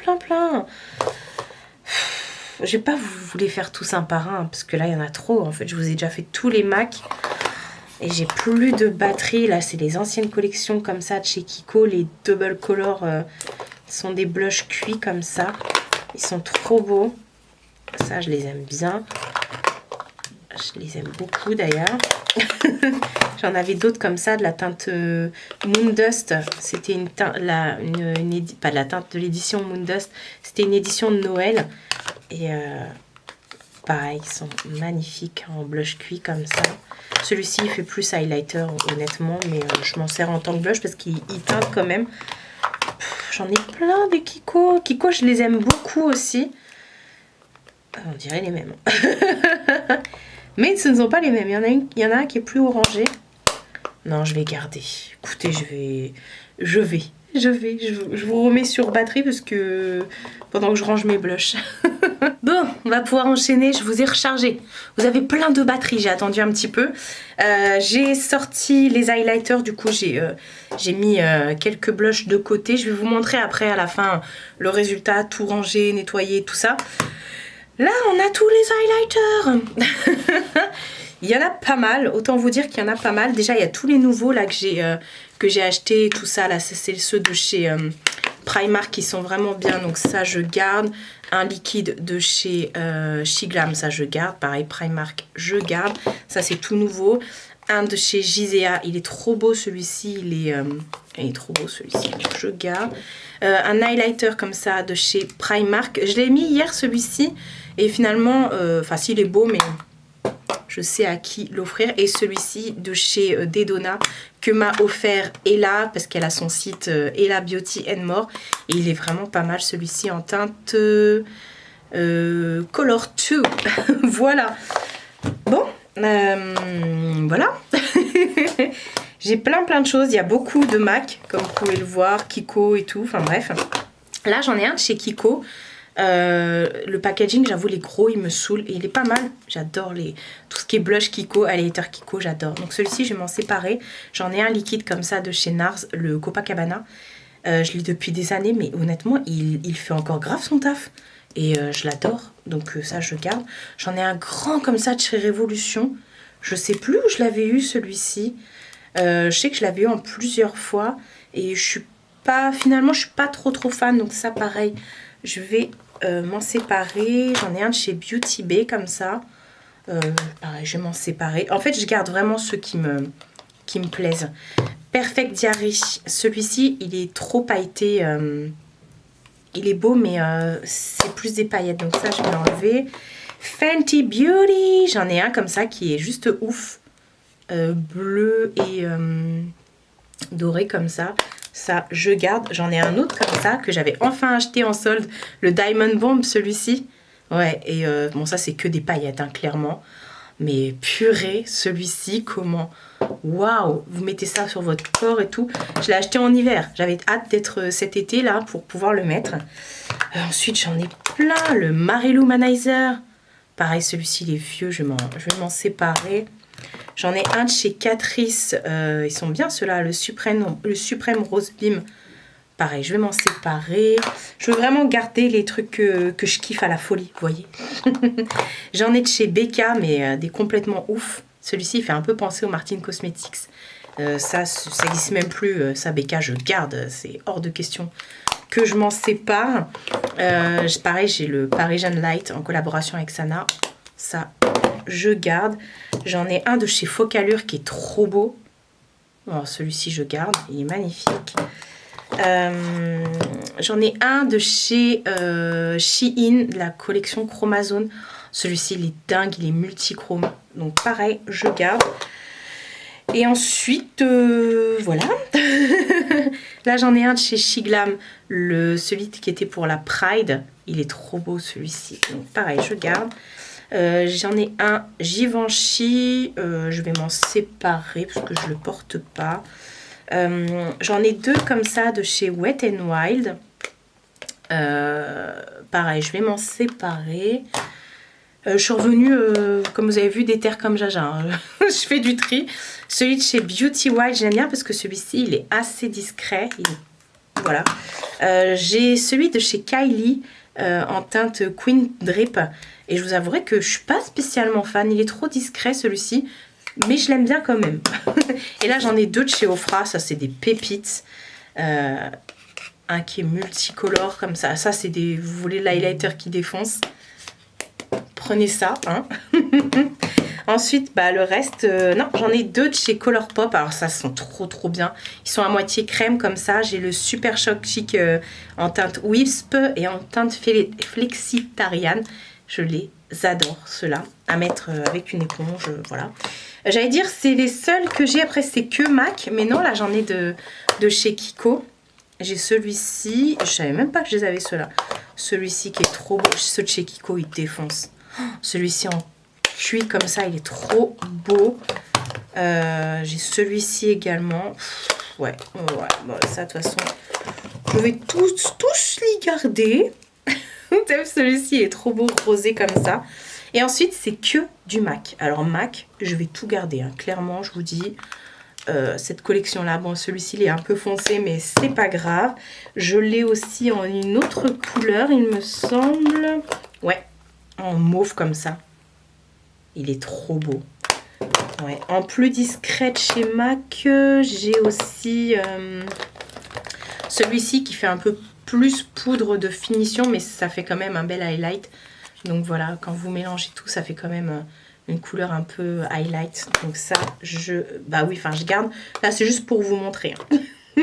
Speaker 1: Je vais pas vous les faire tous un par un. Parce que là, il y en a trop. En fait, je vous ai déjà fait tous les MAC. Et j'ai plus de batterie. Là, c'est les anciennes collections comme ça de chez Kiko. Les double color sont des blushs cuits comme ça. Ils sont trop beaux. Ça, je les aime bien. Je les aime beaucoup d'ailleurs. J'en avais d'autres comme ça, de la teinte Moondust. C'était une teinte, pas de la teinte de l'édition Moondust. C'était une édition de Noël. Et pareil, ils sont magnifiques en blush cuit comme ça. Celui-ci, il fait plus highlighter, honnêtement. Mais je m'en sers en tant que blush parce qu'il teinte quand même. J'en ai plein des Kiko. Kiko, je les aime beaucoup aussi. On dirait les mêmes. Mais ce ne sont pas les mêmes. Il y en a un qui est plus orangé. Non, je vais garder. Écoutez, je vous remets sur batterie parce que pendant que je range mes blushs. Bon, on va pouvoir enchaîner. Je vous ai rechargé. Vous avez plein de batteries. J'ai attendu un petit peu. J'ai sorti les highlighters. Du coup, j'ai mis quelques blushs de côté. Je vais vous montrer après à la fin le résultat, tout rangé, nettoyé, tout ça. Là, on a tous les highlighters. Il y en a pas mal. Autant vous dire qu'il y en a pas mal. Déjà, il y a tous les nouveaux là que j'ai acheté. Tout ça, là, c'est ceux de chez Primark qui sont vraiment bien. Donc ça, je garde. Un liquide de chez Shiglam, ça, je garde. Pareil, Primark, je garde. Ça, c'est tout nouveau. Un de chez Gisea. Il est trop beau, celui-ci. Il est trop beau, celui-ci. Je garde. Un highlighter comme ça de chez Primark. Je l'ai mis hier, celui-ci. Et finalement, enfin, s'il est beau, mais je sais à qui l'offrir. Et celui-ci de chez Dedona que m'a offert Ella, parce qu'elle a son site Ella Beauty and More. Et il est vraiment pas mal, celui-ci, en teinte Color 2. Voilà. Bon, voilà. J'ai plein de choses. Il y a beaucoup de MAC, comme vous pouvez le voir, Kiko et tout. Enfin bref. Là, j'en ai un de chez Kiko. Le packaging, j'avoue, les gros, il me saoule. Et il est pas mal. J'adore tout ce qui est blush Kiko, highlighter Kiko, j'adore. Donc celui-ci, je vais m'en séparer. J'en ai un liquide comme ça de chez NARS, le Copacabana. Je l'ai depuis des années, mais honnêtement, il fait encore grave son taf. Et je l'adore. Donc ça, je garde. J'en ai un grand comme ça de chez Révolution. Je sais plus où je l'avais eu, celui-ci. Je sais que je l'avais eu en plusieurs fois. Et finalement, je suis pas trop fan. Donc ça, pareil, je vais m'en séparer. J'en ai un de chez Beauty Bay comme ça. Pareil, je vais m'en séparer. En fait, je garde vraiment ceux qui me plaisent. Perfect Diary. Celui-ci, il est trop pailleté. Il est beau, mais c'est plus des paillettes. Donc ça, je vais l'enlever. Fenty Beauty. J'en ai un comme ça qui est juste ouf. Bleu et doré comme ça. Ça, je garde. J'en ai un autre comme ça que j'avais enfin acheté en solde. Le Diamond Bomb, celui-ci. Ouais, et bon, ça, c'est que des paillettes, hein, clairement. Mais purée, celui-ci, comment? Waouh! Vous mettez ça sur votre corps et tout. Je l'ai acheté en hiver. J'avais hâte d'être cet été, là, pour pouvoir le mettre. Ensuite, j'en ai plein. Le Mary Lou Manizer. Pareil, celui-ci, il est vieux. Je vais m'en séparer. J'en ai un de chez Catrice. Ils sont bien, ceux-là. Le Suprême Rose Beam. Pareil, je vais m'en séparer. Je veux vraiment garder les trucs que je kiffe à la folie, vous voyez. J'en ai de chez Becca, mais des complètement ouf. Celui-ci, il fait un peu penser au Martin Cosmetics. Ça existe même plus. Ça, Becca, je garde. C'est hors de question que je m'en sépare. Pareil, j'ai le Parisian Light en collaboration avec Sana. Ça, je garde. J'en ai un de chez Focallure qui est trop beau. Oh, celui-ci, je garde. Il est magnifique. J'en ai un de chez Shein, de la collection Chromazone. Celui-ci, il est dingue, il est multichrome. Donc pareil, je garde. Et ensuite, voilà. Là, j'en ai un de chez Shiglam, celui qui était pour la Pride. Il est trop beau, celui-ci. Donc pareil, je garde. J'en ai un Givenchy. Je vais m'en séparer parce que je ne le porte pas. J'en ai deux comme ça de chez Wet n Wild. Pareil, je vais m'en séparer. Je suis revenue, comme vous avez vu, des terres comme Jaja. Hein. Je fais du tri. Celui de chez Beauty Wild, j'aime bien parce que celui-ci, il est assez discret. Voilà. J'ai celui de chez Kylie en teinte Queen Drip. Et je vous avouerai que je ne suis pas spécialement fan. Il est trop discret, celui-ci. Mais je l'aime bien quand même. Et là, j'en ai deux de chez Ofra. Ça, c'est des pépites. Un qui est multicolore comme ça. Ça, c'est des... Vous voulez l'highlighter qui défonce? Prenez ça. Hein. Ensuite, bah, le reste... non, j'en ai deux de chez Colourpop. Alors ça, sont trop bien. Ils sont à moitié crème comme ça. J'ai le Super Choc Chic en teinte Wisp et en teinte Flexitarian. Je les adore, ceux-là. À mettre avec une éponge, voilà. J'allais dire, c'est les seuls que j'ai. Après, c'est que MAC. Mais non, là, j'en ai de chez Kiko. J'ai celui-ci. Je savais même pas que je les avais, ceux-là. Celui-ci qui est trop beau. Ceux de chez Kiko, ils défoncent. Celui-ci en cuit comme ça, il est trop beau. J'ai celui-ci également. Ouais. Bon, ça, de toute façon, je vais tous les garder. Celui-ci est trop beau, rosé comme ça. Et ensuite, c'est que du MAC. Alors, MAC, je vais tout garder. Hein. Clairement, je vous dis, cette collection-là, bon, celui-ci, il est un peu foncé, mais c'est pas grave. Je l'ai aussi en une autre couleur, il me semble. Ouais, en mauve comme ça. Il est trop beau. Ouais. En plus discrète chez MAC, j'ai aussi celui-ci qui fait un peu plus poudre de finition, mais ça fait quand même un bel highlight. Donc voilà, quand vous mélangez tout, ça fait quand même une couleur un peu highlight. Donc ça, bah oui, enfin je garde. Là, c'est juste pour vous montrer. Hein.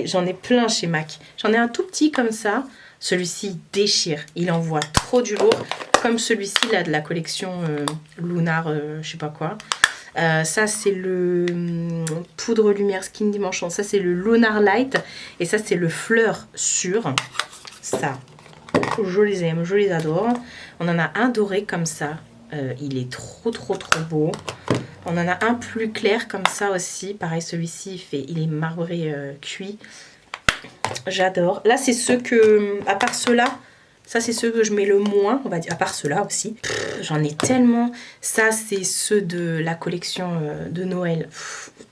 Speaker 1: J'en ai plein chez MAC. J'en ai un tout petit comme ça. Celui-ci, il déchire. Il envoie trop du lourd. Comme celui-ci, là, de la collection Lunar, je sais pas quoi. Ça, c'est le Poudre Lumière Skin Dimension. Ça, c'est le Lunar Light. Et ça, c'est le Fleur Sûr. Ça, je les aime, je les adore. On en a un doré comme ça. Il est trop beau. On en a un plus clair comme ça aussi. Pareil, celui-ci, il est marbré cuit. J'adore. Là, c'est ceux que, à part ceux-là, ça, c'est ceux que je mets le moins, on va dire, à part ceux-là aussi. J'en ai tellement. Ça, c'est ceux de la collection de Noël.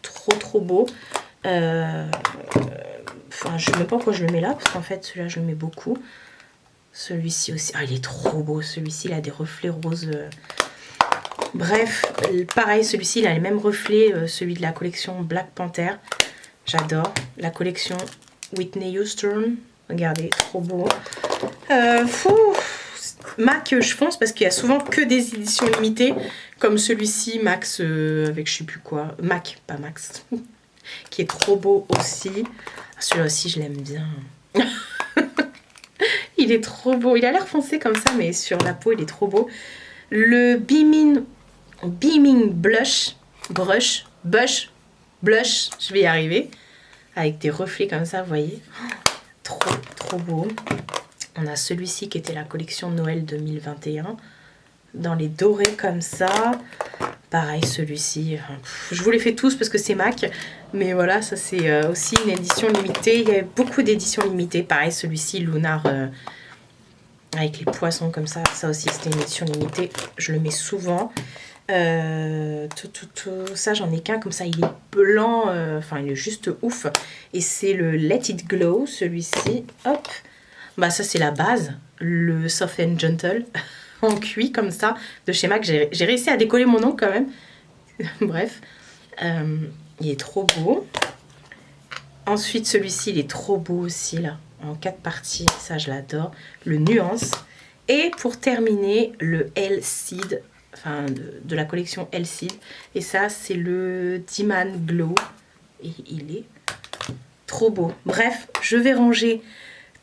Speaker 1: Trop beau. Enfin, je ne sais même pas pourquoi je le mets là, parce qu'en fait, celui-là, je le mets beaucoup. Celui-ci aussi. Ah, il est trop beau. Celui-ci, il a des reflets roses. Bref, pareil, celui-ci, il a les mêmes reflets, celui de la collection Black Panther. J'adore. La collection Whitney Houston. Regardez, trop beau. MAC, je fonce parce qu'il y a souvent que des éditions limitées. Comme celui-ci, Max, avec je sais plus quoi. MAC, pas Max. Qui est trop beau aussi. Celui-là aussi, je l'aime bien. Il est trop beau. Il a l'air foncé comme ça, mais sur la peau, il est trop beau. Le Beaming Brush. blush, je vais y arriver. Avec des reflets comme ça, vous voyez. Trop beau. On a celui-ci qui était la collection Noël 2021. Dans les dorés comme ça. Pareil, celui-ci. Je vous les fais tous parce que c'est MAC. Mais voilà, ça c'est aussi une édition limitée. Il y avait beaucoup d'éditions limitées. Pareil, celui-ci, Lunar, avec les poissons comme ça. Ça aussi, c'était une édition limitée. Je le mets souvent. Ça, j'en ai qu'un comme ça. Il est blanc. Enfin, il est juste ouf. Et c'est le Let It Glow, celui-ci. Hop. Bah, ça, c'est la base. Le Soft and Gentle. En cuit comme ça de chez MAC. J'ai réussi à décoller mon ongle quand même. Bref, il est trop beau. Ensuite, celui-ci, il est trop beau aussi là, en 4 parties. Ça, je l'adore. Le Nuance. Et pour terminer, le L Seed, enfin de la collection L Seed. Et ça, c'est le Diman Glow. Et il est trop beau. Bref, je vais ranger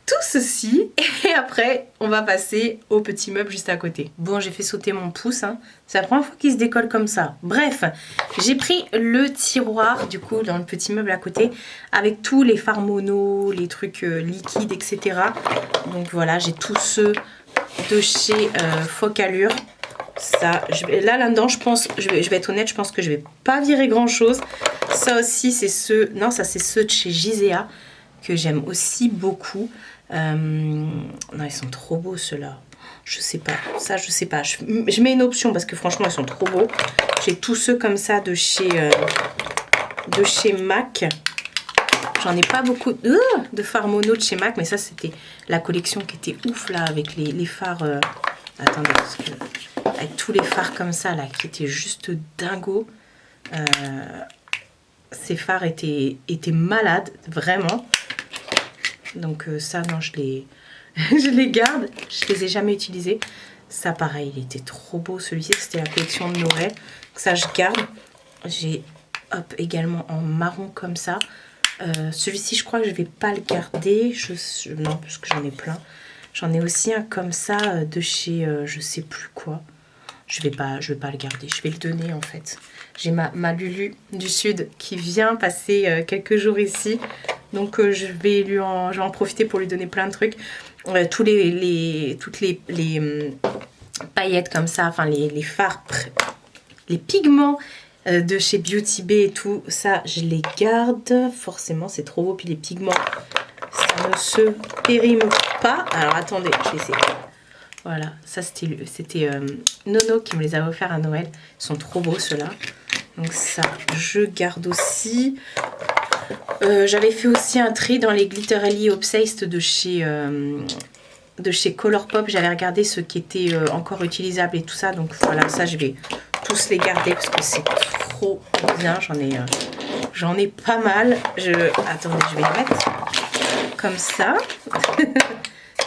Speaker 1: tout ceci et après on va passer au petit meuble juste à côté. Bon, j'ai fait sauter mon pouce, hein. C'est la première fois qu'il se décolle comme ça. Bref, j'ai pris le tiroir du coup dans le petit meuble à côté avec tous les fards mono, les trucs liquides, etc. Donc voilà, j'ai tous ceux de chez Focallure. Ça, là-dedans, je pense, je vais être honnête, je pense que je vais pas virer grand chose. Ça aussi, c'est ceux, non, ça c'est ceux de chez Gisea que j'aime aussi beaucoup. Non, ils sont trop beaux ceux-là. Je sais pas, ça je sais pas. Je mets une option parce que franchement ils sont trop beaux. J'ai tous ceux comme ça de chez MAC. J'en ai pas beaucoup de fards mono de chez MAC, mais ça c'était la collection qui était ouf là avec les fards. Attendez, parce que avec tous les fards comme ça là qui étaient juste dingos. Ces fards étaient malades, vraiment. Donc ça, non, je les garde. Je les ai jamais utilisés. Ça, pareil, il était trop beau. Celui-ci, c'était la collection de Noël. Donc ça, je garde. J'ai, hop, également en marron comme ça. Celui-ci, je crois que je vais pas le garder. Non, parce que j'en ai plein. J'en ai aussi un comme ça de chez je sais plus quoi. Je vais pas le garder. Je vais le donner, en fait. J'ai ma Lulu du Sud qui vient passer quelques jours ici. Donc je vais en profiter pour lui donner plein de trucs. Toutes les paillettes comme ça, enfin les fards, les pigments de chez Beauty Bay et tout, ça je les garde. Forcément c'est trop beau. Puis les pigments, ça ne se périme pas. Alors attendez, je vais essayer. Voilà, ça c'était Nono qui me les a offerts à Noël. Ils sont trop beaux ceux-là. Donc ça, je garde aussi. J'avais fait aussi un tri dans les Glitterelli Obsessed de chez Colourpop. J'avais regardé ceux qui étaient encore utilisables et tout ça. Donc voilà, ça je vais tous les garder parce que c'est trop bien. J'en ai pas mal. Attendez, je vais les mettre comme ça.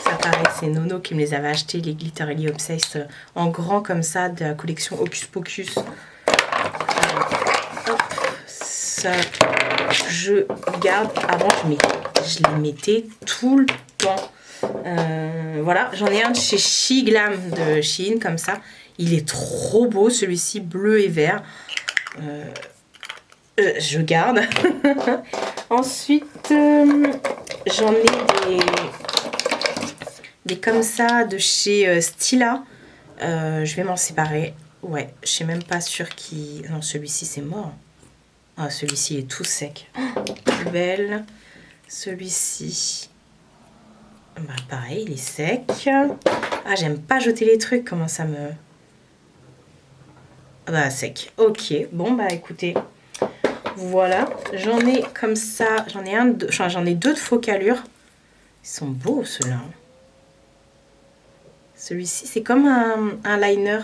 Speaker 1: Ça pareil, c'est Nono qui me les avait achetés, les Glitterelli Obsessed en grand comme ça de la collection Hocus Pocus. Hop, ça je garde. Avant je les mettais tout le temps. Voilà, j'en ai un de chez She Glam de Shein comme ça. Il est trop beau, celui-ci bleu et vert. Je garde. Ensuite, j'en ai des comme ça de chez Stila. Je vais m'en séparer. Ouais, je sais même pas sûr qui. Non, celui-ci c'est mort. Ah, celui-ci il est tout sec. Plus belle. Celui-ci. Bah pareil, il est sec. Ah, j'aime pas jeter les trucs. Comment ça me. Bah sec. Ok. Bon bah écoutez. Voilà. J'en ai comme ça. J'en ai deux de Focallure. Ils sont beaux ceux-là. Celui-ci c'est comme un liner.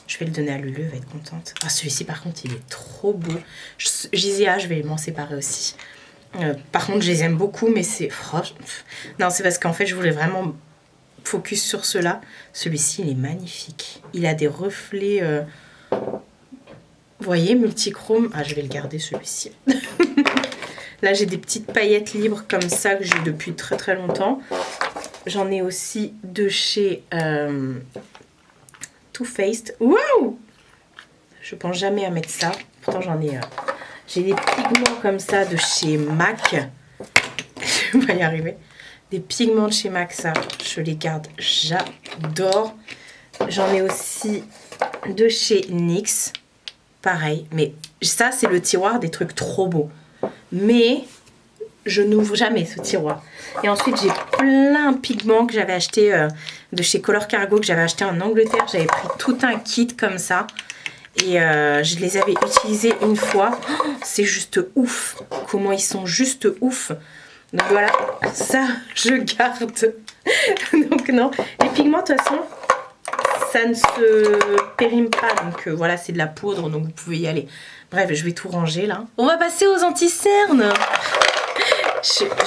Speaker 1: Je vais le donner à Lulu, elle va être contente. Ah, celui-ci, par contre, il est trop beau. Gisea, je vais m'en séparer aussi. Par contre, je les aime beaucoup, mais c'est... Non, c'est parce qu'en fait, je voulais vraiment focus sur ceux-là. Celui-ci, il est magnifique. Il a des reflets... Vous voyez, multichrome. Ah, je vais le garder, celui-ci. Là, j'ai des petites paillettes libres comme ça que j'ai depuis très très longtemps. J'en ai aussi de chez... Too Faced. Waouh! Je pense jamais à mettre ça. Pourtant, j'en ai J'ai des pigments comme ça de chez MAC. Je vais y arriver. Des pigments de chez MAC, ça, je les garde, j'adore. J'en ai aussi de chez NYX. Pareil, mais ça, c'est le tiroir des trucs trop beaux. Mais je n'ouvre jamais ce tiroir. Et ensuite, j'ai plein de pigments que j'avais acheté de chez Color Cargo, que j'avais acheté en Angleterre. J'avais pris tout un kit comme ça. Et je les avais utilisés une fois. Oh, c'est juste ouf. Comment ils sont juste ouf. Donc voilà, ça, je garde. Donc non, les pigments, de toute façon, ça ne se périme pas. Donc voilà, c'est de la poudre, donc vous pouvez y aller. Bref, je vais tout ranger là. On va passer aux anti-cernes.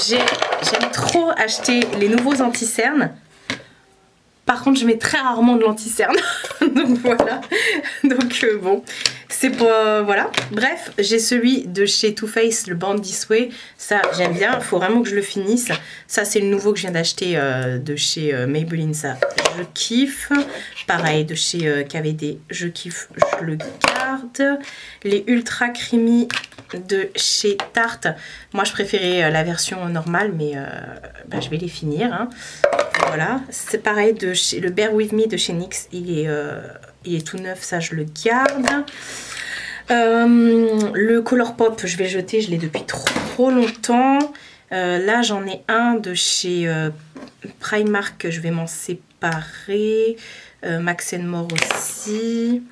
Speaker 1: J'aime trop acheter les nouveaux anti-cernes. Par contre, je mets très rarement de l'anti-cerne. Donc voilà. Donc bon, c'est pour... voilà. Bref, j'ai celui de chez Too Faced, le Born This Way. Ça, j'aime bien. Il faut vraiment que je le finisse. Ça, c'est le nouveau que je viens d'acheter de chez Maybelline. Ça, je kiffe. Pareil, de chez KVD. Je kiffe. Je le garde. Les Ultra Creamy de chez Tarte. Moi, je préférais la version normale, mais bah, je vais les finir. Hein. Voilà, c'est pareil de chez le Bear With Me de chez NYX, il est tout neuf, ça je le garde. Le Colourpop, je vais le jeter, je l'ai depuis trop longtemps. Là j'en ai un de chez Primark, je vais m'en séparer. Max More aussi.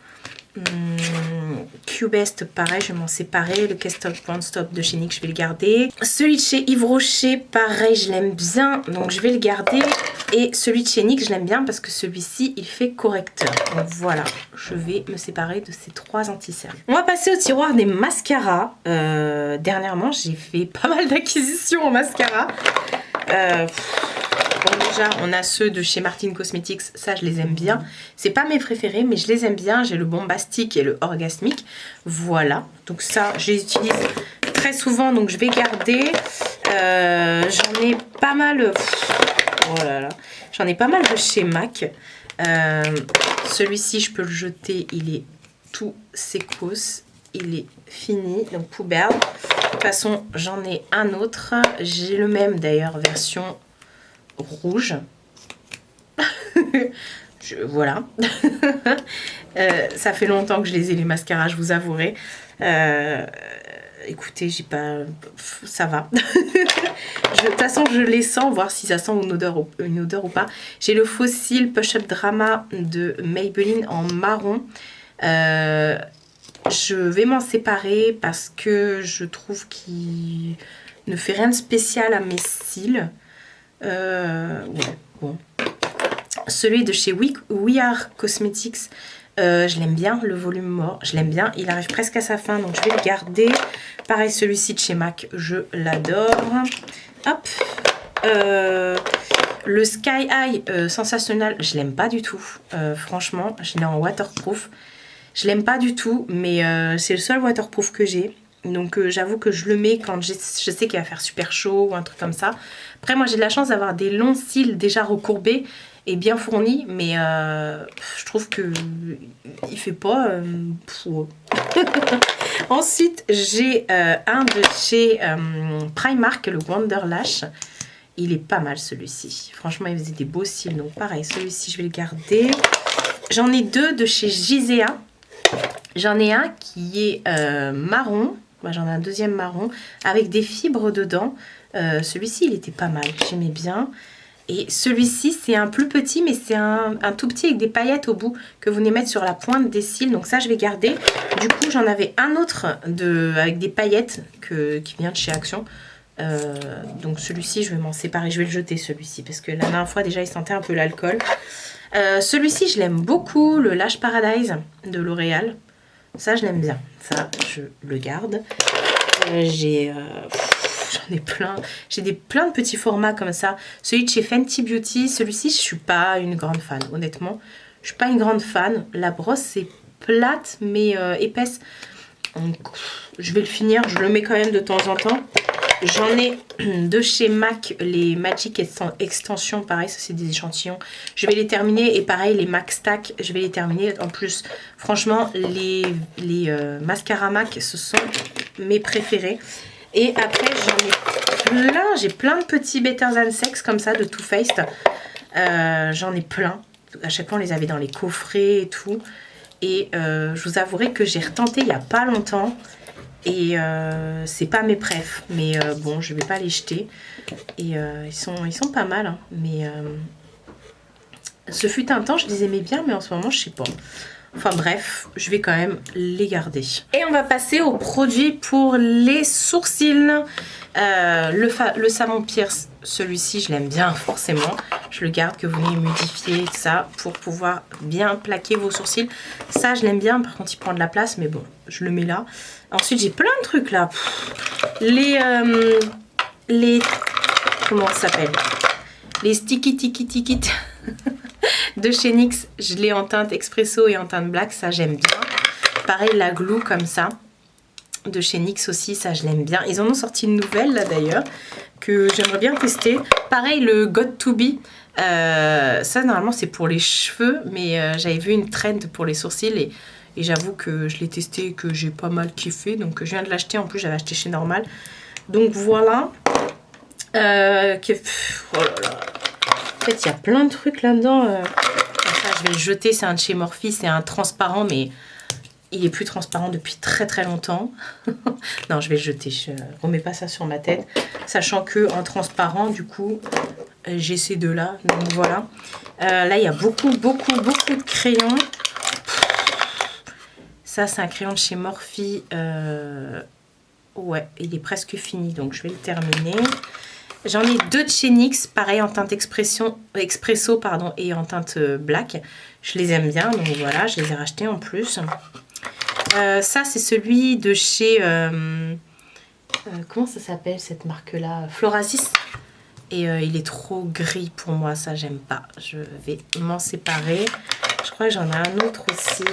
Speaker 1: Q-Best, pareil, je vais m'en séparer. Le Custard One Stop de chez NYX, je vais le garder. Celui de chez Yves Rocher, pareil, je l'aime bien, donc je vais le garder. Et celui de chez NYX, je l'aime bien parce que celui-ci, il fait correcteur. Donc voilà, je vais me séparer de ces trois anti-cernes. On va passer au tiroir des mascaras. Dernièrement, j'ai fait pas mal d'acquisitions en mascara. Bon, déjà, on a ceux de chez Martin Cosmetics, ça je les aime bien. C'est pas mes préférés, mais je les aime bien. J'ai le Bombastic et le Orgasmic. Voilà, donc ça, je les utilise très souvent, donc je vais garder. J'en ai pas mal... oh là là, j'en ai pas mal de chez MAC. Celui-ci, je peux le jeter, il est tout secos. Il est fini, donc poubelle. De toute façon, j'en ai un autre. J'ai le même d'ailleurs, version... rouge. Voilà. Ça fait longtemps que je les ai, les mascaras, je vous avouerai. Écoutez, j'ai pas... ça va. De toute façon, je les sens, voir si ça sent une odeur ou pas. J'ai le Fossil Push-Up Drama de Maybelline en marron. Je vais m'en séparer parce que je trouve qu'il ne fait rien de spécial à mes cils. Ouais, bon. Celui de chez We Are Cosmetics, je l'aime bien, le volume mort, je l'aime bien, il arrive presque à sa fin, donc je vais le garder. Pareil, celui-ci de chez MAC, je l'adore. Hop, le Sky High Sensationnel, je l'aime pas du tout, franchement, je l'ai en waterproof. Je l'aime pas du tout, mais c'est le seul waterproof que j'ai. Donc j'avoue que je le mets quand je sais qu'il va faire super chaud ou un truc comme ça. Après moi j'ai de la chance d'avoir des longs cils déjà recourbés et bien fournis. Mais je trouve que il fait pas... Ensuite j'ai un de chez Primark, le Wonderlash. Il est pas mal celui-ci. Franchement il faisait des beaux cils. Donc pareil, celui-ci je vais le garder. J'en ai deux de chez Gisea. J'en ai un qui est marron. Moi, j'en ai un deuxième marron avec des fibres dedans. Celui-ci, il était pas mal. J'aimais bien. Et celui-ci, c'est un plus petit, mais c'est un tout petit avec des paillettes au bout que vous venez mettre sur la pointe des cils. Donc ça, je vais garder. Du coup, j'en avais un autre avec des paillettes qui vient de chez Action. Donc celui-ci, je vais m'en séparer. Je vais le jeter, celui-ci, parce que la dernière fois, déjà, il sentait un peu l'alcool. Celui-ci, je l'aime beaucoup. Le Lash Paradise de L'Oréal. Ça, je l'aime bien. Ça, je le garde. J'en ai plein. J'ai plein de petits formats comme ça. Celui de chez Fenty Beauty, celui-ci, je suis pas une grande fan, honnêtement. Je suis pas une grande fan. La brosse est plate, mais épaisse. Donc, je vais le finir. Je le mets quand même de temps en temps. J'en ai de chez MAC, les Magic Extensions, pareil, ça c'est des échantillons. Je vais les terminer et pareil, les MAC Stack, je vais les terminer. En plus, franchement, les mascaras MAC, ce sont mes préférés. Et après j'ai plein de petits Better Than Sex comme ça de Too Faced. J'en ai plein. À chaque fois on les avait dans les coffrets et tout. Et je vous avouerai que j'ai retenté il n'y a pas longtemps. Et c'est pas mes préfs. Mais bon, je vais pas les jeter. Et ils sont pas mal. Hein. Mais ce fut un temps, je les aimais bien. Mais en ce moment, je sais pas. Enfin bref, je vais quand même les garder. Et on va passer aux produits pour les sourcils. Le savon Pierce, celui-ci je l'aime bien forcément. Je le garde, que vous venez humidifier tout ça pour pouvoir bien plaquer vos sourcils. Ça je l'aime bien, par contre il prend de la place, mais bon, je le mets là. Ensuite j'ai plein de trucs là. Les comment ça s'appelle? Les sticky tiki tiki de chez NYX, je l'ai en teinte expresso et en teinte black, ça j'aime bien. Pareil la glue comme ça, de chez NYX aussi, ça je l'aime bien. Ils en ont sorti une nouvelle là d'ailleurs, que j'aimerais bien tester. Pareil le Got To Be, ça normalement c'est pour les cheveux, mais j'avais vu une trend pour les sourcils et j'avoue que je l'ai testé et que j'ai pas mal kiffé. Donc je viens de l'acheter, en plus j'avais acheté chez Normal. Donc voilà. Oh là là. En fait, il y a plein de trucs là-dedans. Ça, je vais le jeter. C'est un de chez Morphe. C'est un transparent, mais il est plus transparent depuis très très longtemps. Non, je vais le jeter. Je remets pas ça sur ma tête. Sachant que en transparent, du coup, j'ai ces deux-là. Donc voilà. Là, il y a beaucoup de crayons. Ça, c'est un crayon de chez Morphe. Ouais, il est presque fini. Donc, je vais le terminer. J'en ai deux de chez NYX, pareil en teinte expresso et en teinte black. Je les aime bien, donc voilà, je les ai rachetés en plus. Ça, c'est celui de chez... comment ça s'appelle cette marque-là? Florasis. Et il est trop gris pour moi, ça j'aime pas. Je vais m'en séparer. Je crois que j'en ai un autre aussi.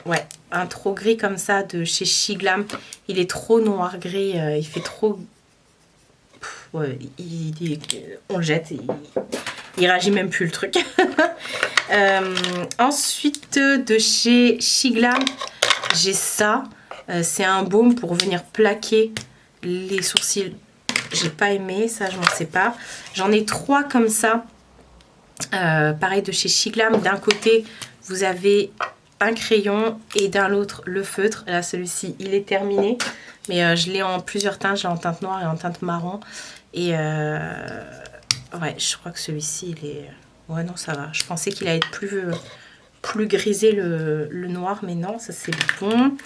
Speaker 1: Ouais, un trop gris comme ça de chez Shiglam. Il est trop noir-gris, il fait trop... Ouais, on le jette, il réagit même plus le truc. Ensuite de chez Shiglam, j'ai ça. C'est un baume pour venir plaquer les sourcils. J'ai pas aimé, ça je m'en sépare. J'en ai trois comme ça. Pareil de chez Shiglam. D'un côté vous avez un crayon et d'un l'autre le feutre. Là celui-ci il est terminé. Mais je l'ai en plusieurs teintes. Je l'ai en teinte noire et en teinte marron. Et ouais, je crois que celui-ci, il est... Ouais, non, ça va. Je pensais qu'il allait être plus grisé le noir, mais non, ça c'est bon.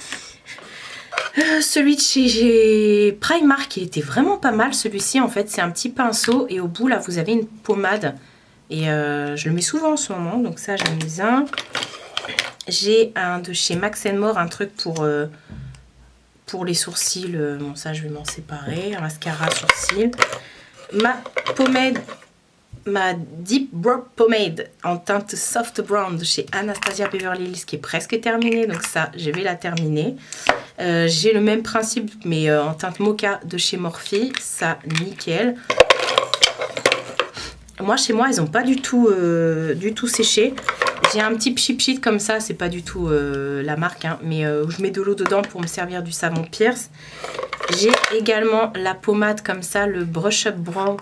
Speaker 1: Celui de chez Primark, il était vraiment pas mal. Celui-ci, en fait, c'est un petit pinceau. Et au bout, là, vous avez une pommade. Et je le mets souvent en ce moment, donc ça, j'aime bien. J'ai un de chez Max & More, un truc pour les sourcils. Bon, ça, je vais m'en séparer. Un mascara sourcils. Ma pommade, ma Deep Brow Pomade en teinte Soft Brown de chez Anastasia Beverly Hills qui est presque terminée. Donc ça, je vais la terminer. J'ai le même principe, mais en teinte Mocha de chez Morphe. Ça, nickel. Moi, chez moi, ils n'ont pas du tout séché. J'ai un petit pchit comme ça, c'est pas du tout la marque, hein, mais où je mets de l'eau dedans pour me servir du savon Pierce. J'ai également la pommade comme ça, le Brush Up Brow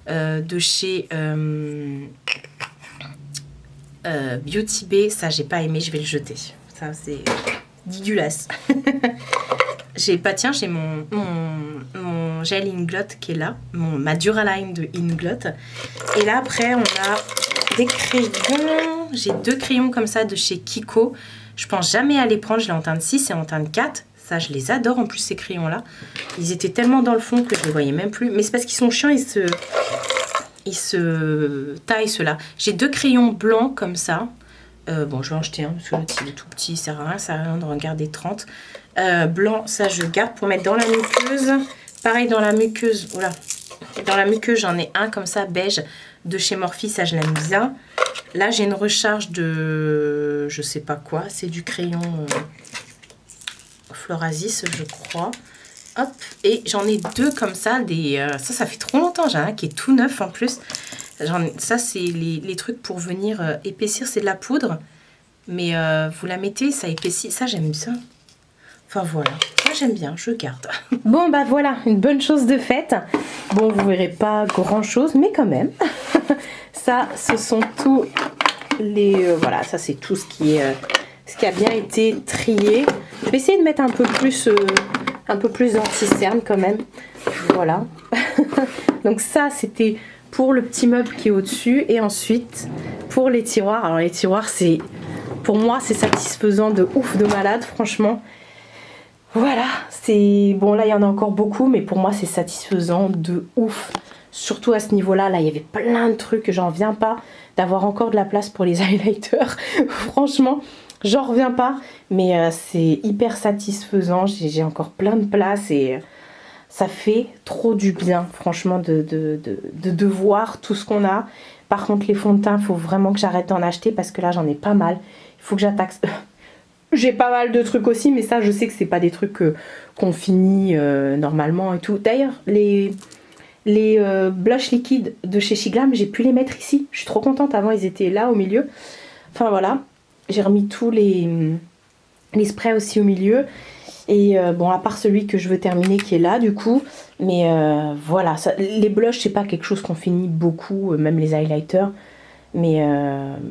Speaker 1: de chez Beauty Bay. Ça, j'ai pas aimé, je vais le jeter. Ça, c'est dégueulasse. J'ai mon gel Inglot qui est là, ma Duraline de Inglot. Et là, après, on a des crayons. J'ai deux crayons comme ça de chez Kiko. Je pense jamais à les prendre. Je l'ai en teinte 6 et en teinte 4. Ça, je les adore en plus, ces crayons-là. Ils étaient tellement dans le fond que je les voyais même plus. Mais c'est parce qu'ils sont chiants, ils se taillent, ceux-là. J'ai deux crayons blancs comme ça. Bon, je vais en jeter un parce que l'autre, il est tout petit. Ça sert à rien de regarder 30. Blanc, ça, je garde pour mettre dans la muqueuse. Pareil, dans la muqueuse. Oula. Dans la muqueuse, j'en ai un comme ça, beige, de chez Morphe. Ça, je l'aime bien. Là, j'ai une recharge de... je sais pas quoi. C'est du crayon Florasis, je crois. Hop. Et j'en ai deux comme ça. Ça fait trop longtemps. J'ai un qui est tout neuf en plus. Ça, c'est les trucs pour venir épaissir. C'est de la poudre. Mais vous la mettez, ça épaissit. Ça, j'aime ça. Enfin voilà, moi j'aime bien, je garde. Bon bah voilà, une bonne chose de faite. Bon, vous verrez pas grand chose, mais quand même. Ça, ce sont tous les... voilà, ça c'est tout ce qui a bien été trié. Je vais essayer de mettre un peu plus d'anti-cerne quand même. Voilà. Donc ça, c'était pour le petit meuble qui est au-dessus. Et ensuite, pour les tiroirs. Alors les tiroirs, c'est... Pour moi, c'est satisfaisant de ouf, de malade, franchement. Voilà, c'est... Bon, là, il y en a encore beaucoup, mais pour moi, c'est satisfaisant de ouf. Surtout à ce niveau-là, là, il y avait plein de trucs, j'en reviens pas d'avoir encore de la place pour les highlighters. Franchement, j'en reviens pas, mais c'est hyper satisfaisant. J'ai encore plein de place et ça fait trop du bien, franchement, de voir tout ce qu'on a. Par contre, les fonds de teint, il faut vraiment que j'arrête d'en acheter parce que là, j'en ai pas mal. Il faut que j'attaque... J'ai pas mal de trucs aussi, mais ça, je sais que c'est pas des trucs qu'on finit normalement et tout. D'ailleurs, les blushs liquides de chez Shiglam, j'ai pu les mettre ici. Je suis trop contente. Avant, ils étaient là au milieu. Enfin, voilà. J'ai remis tous les sprays aussi au milieu. Et bon, à part celui que je veux terminer qui est là, du coup. Mais voilà. Ça, les blushs, c'est pas quelque chose qu'on finit beaucoup, même les highlighters. Mais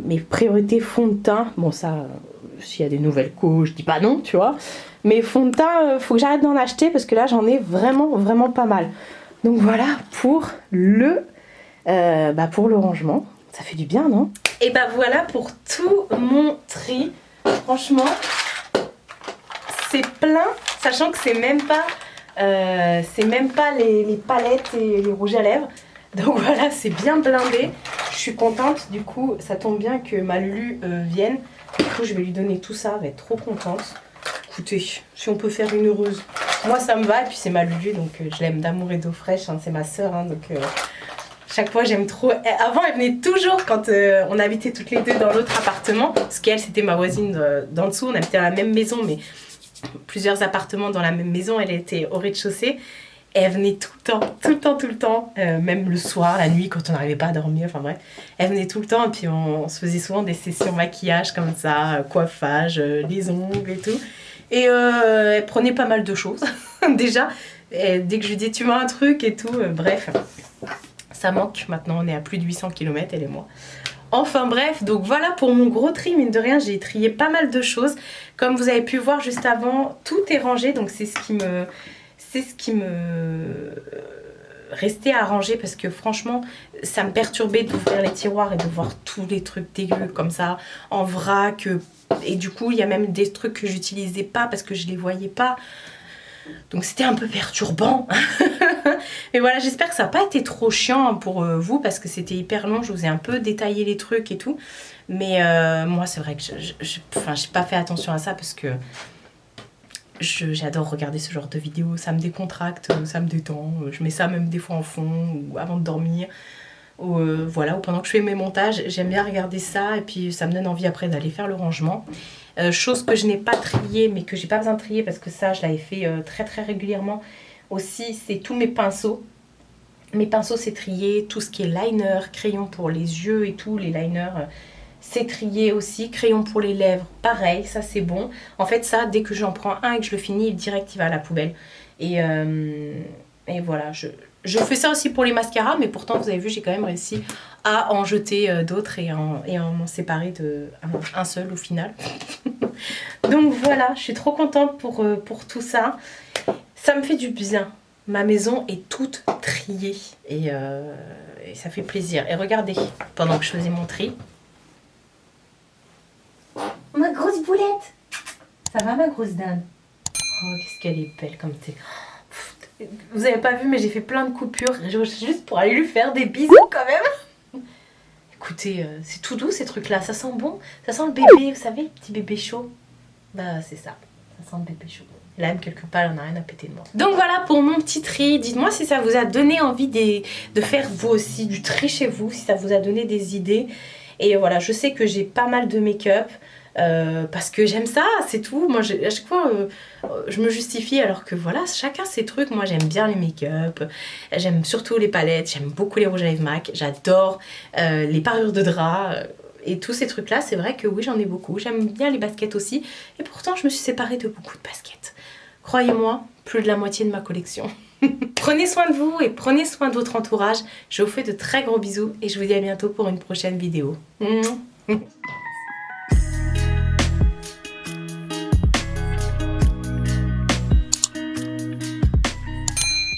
Speaker 1: mes priorités fond de teint, bon ça, s'il y a des nouvelles couches, je dis pas non, tu vois. Mais fond de teint, faut que j'arrête d'en acheter parce que là j'en ai vraiment pas mal. Donc voilà pour le rangement. Ça fait du bien, non? Et bah voilà pour tout mon tri. Franchement, c'est plein, sachant que c'est même pas les palettes et les rouges à lèvres. Donc voilà, c'est bien blindé. Je suis contente, du coup, ça tombe bien que ma Lulu vienne. Du coup, je vais lui donner tout ça, elle va être trop contente. Écoutez, si on peut faire une heureuse, moi ça me va. Et puis c'est ma Lulu, donc je l'aime d'amour et d'eau fraîche. Hein, c'est ma soeur, hein, donc chaque fois j'aime trop. Avant, elle venait toujours quand on habitait toutes les deux dans l'autre appartement. Parce qu'elle, c'était ma voisine d'en dessous. On habitait dans la même maison, mais plusieurs appartements dans la même maison. Elle était au rez-de-chaussée. Et elle venait tout le temps, même le soir, la nuit, quand on n'arrivait pas à dormir, enfin bref. Elle venait tout le temps et puis on se faisait souvent des sessions maquillage comme ça, coiffage, les ongles et tout. Et elle prenait pas mal de choses, déjà. Et dès que je lui disais tu veux un truc et tout, bref. Ça manque, maintenant on est à plus de 800 km, elle et moi. Enfin bref, donc voilà pour mon gros tri, mine de rien, j'ai trié pas mal de choses. Comme vous avez pu voir juste avant, tout est rangé, donc c'est ce qui me restait à ranger parce que franchement ça me perturbait d'ouvrir les tiroirs et de voir tous les trucs dégueux comme ça en vrac, et du coup il y a même des trucs que j'utilisais pas parce que je les voyais pas, donc c'était un peu perturbant. Mais voilà, j'espère que ça n'a pas été trop chiant pour vous parce que c'était hyper long, je vous ai un peu détaillé les trucs et tout, mais moi c'est vrai que j'ai pas fait attention à ça parce que j'adore regarder ce genre de vidéos, ça me décontracte, ça me détend, je mets ça même des fois en fond ou avant de dormir, ou voilà, ou pendant que je fais mes montages, j'aime bien regarder ça et puis ça me donne envie après d'aller faire le rangement. Chose que je n'ai pas triée mais que j'ai pas besoin de trier parce que ça je l'avais fait très régulièrement aussi, c'est tous mes pinceaux. Mes pinceaux c'est trié, tout ce qui est liner, crayon pour les yeux et tout, les liners... c'est trié aussi, crayon pour les lèvres, pareil, ça c'est bon. En fait ça, dès que j'en prends un et que je le finis, direct il va à la poubelle. Et voilà, je fais ça aussi pour les mascaras, mais pourtant vous avez vu, j'ai quand même réussi à en jeter d'autres et en m'en séparer un seul au final. Donc voilà, je suis trop contente pour tout ça. Ça me fait du bien. Ma maison est toute triée et ça fait plaisir. Et regardez, pendant que je faisais mon tri... Ma grosse boulette! Ça va ma grosse dinde? Oh, qu'est-ce qu'elle est belle comme t'es. Vous avez pas vu mais j'ai fait plein de coupures juste pour aller lui faire des bisous quand même. Écoutez, c'est tout doux ces trucs là, ça sent bon. Ça sent le bébé, vous savez, le petit bébé chaud. Bah c'est ça, ça sent le bébé chaud. Là même quelque part, on a rien à péter de moi. Donc voilà pour mon petit tri. Dites-moi si ça vous a donné envie de faire vous aussi du tri chez vous, si ça vous a donné des idées. Et voilà, je sais que j'ai pas mal de make-up. Parce que j'aime ça, c'est tout. Moi, à chaque fois, je me justifie alors que voilà, chacun ses trucs. Moi, j'aime bien les make-up, j'aime surtout les palettes, j'aime beaucoup les rouges à lèvres MAC, j'adore les parures de drap et tous ces trucs-là. C'est vrai que oui, j'en ai beaucoup. J'aime bien les baskets aussi. Et pourtant, je me suis séparée de beaucoup de baskets. croyez-moi, plus de la moitié de ma collection. Prenez soin de vous et prenez soin de votre entourage. Je vous fais de très gros bisous et je vous dis à bientôt pour une prochaine vidéo.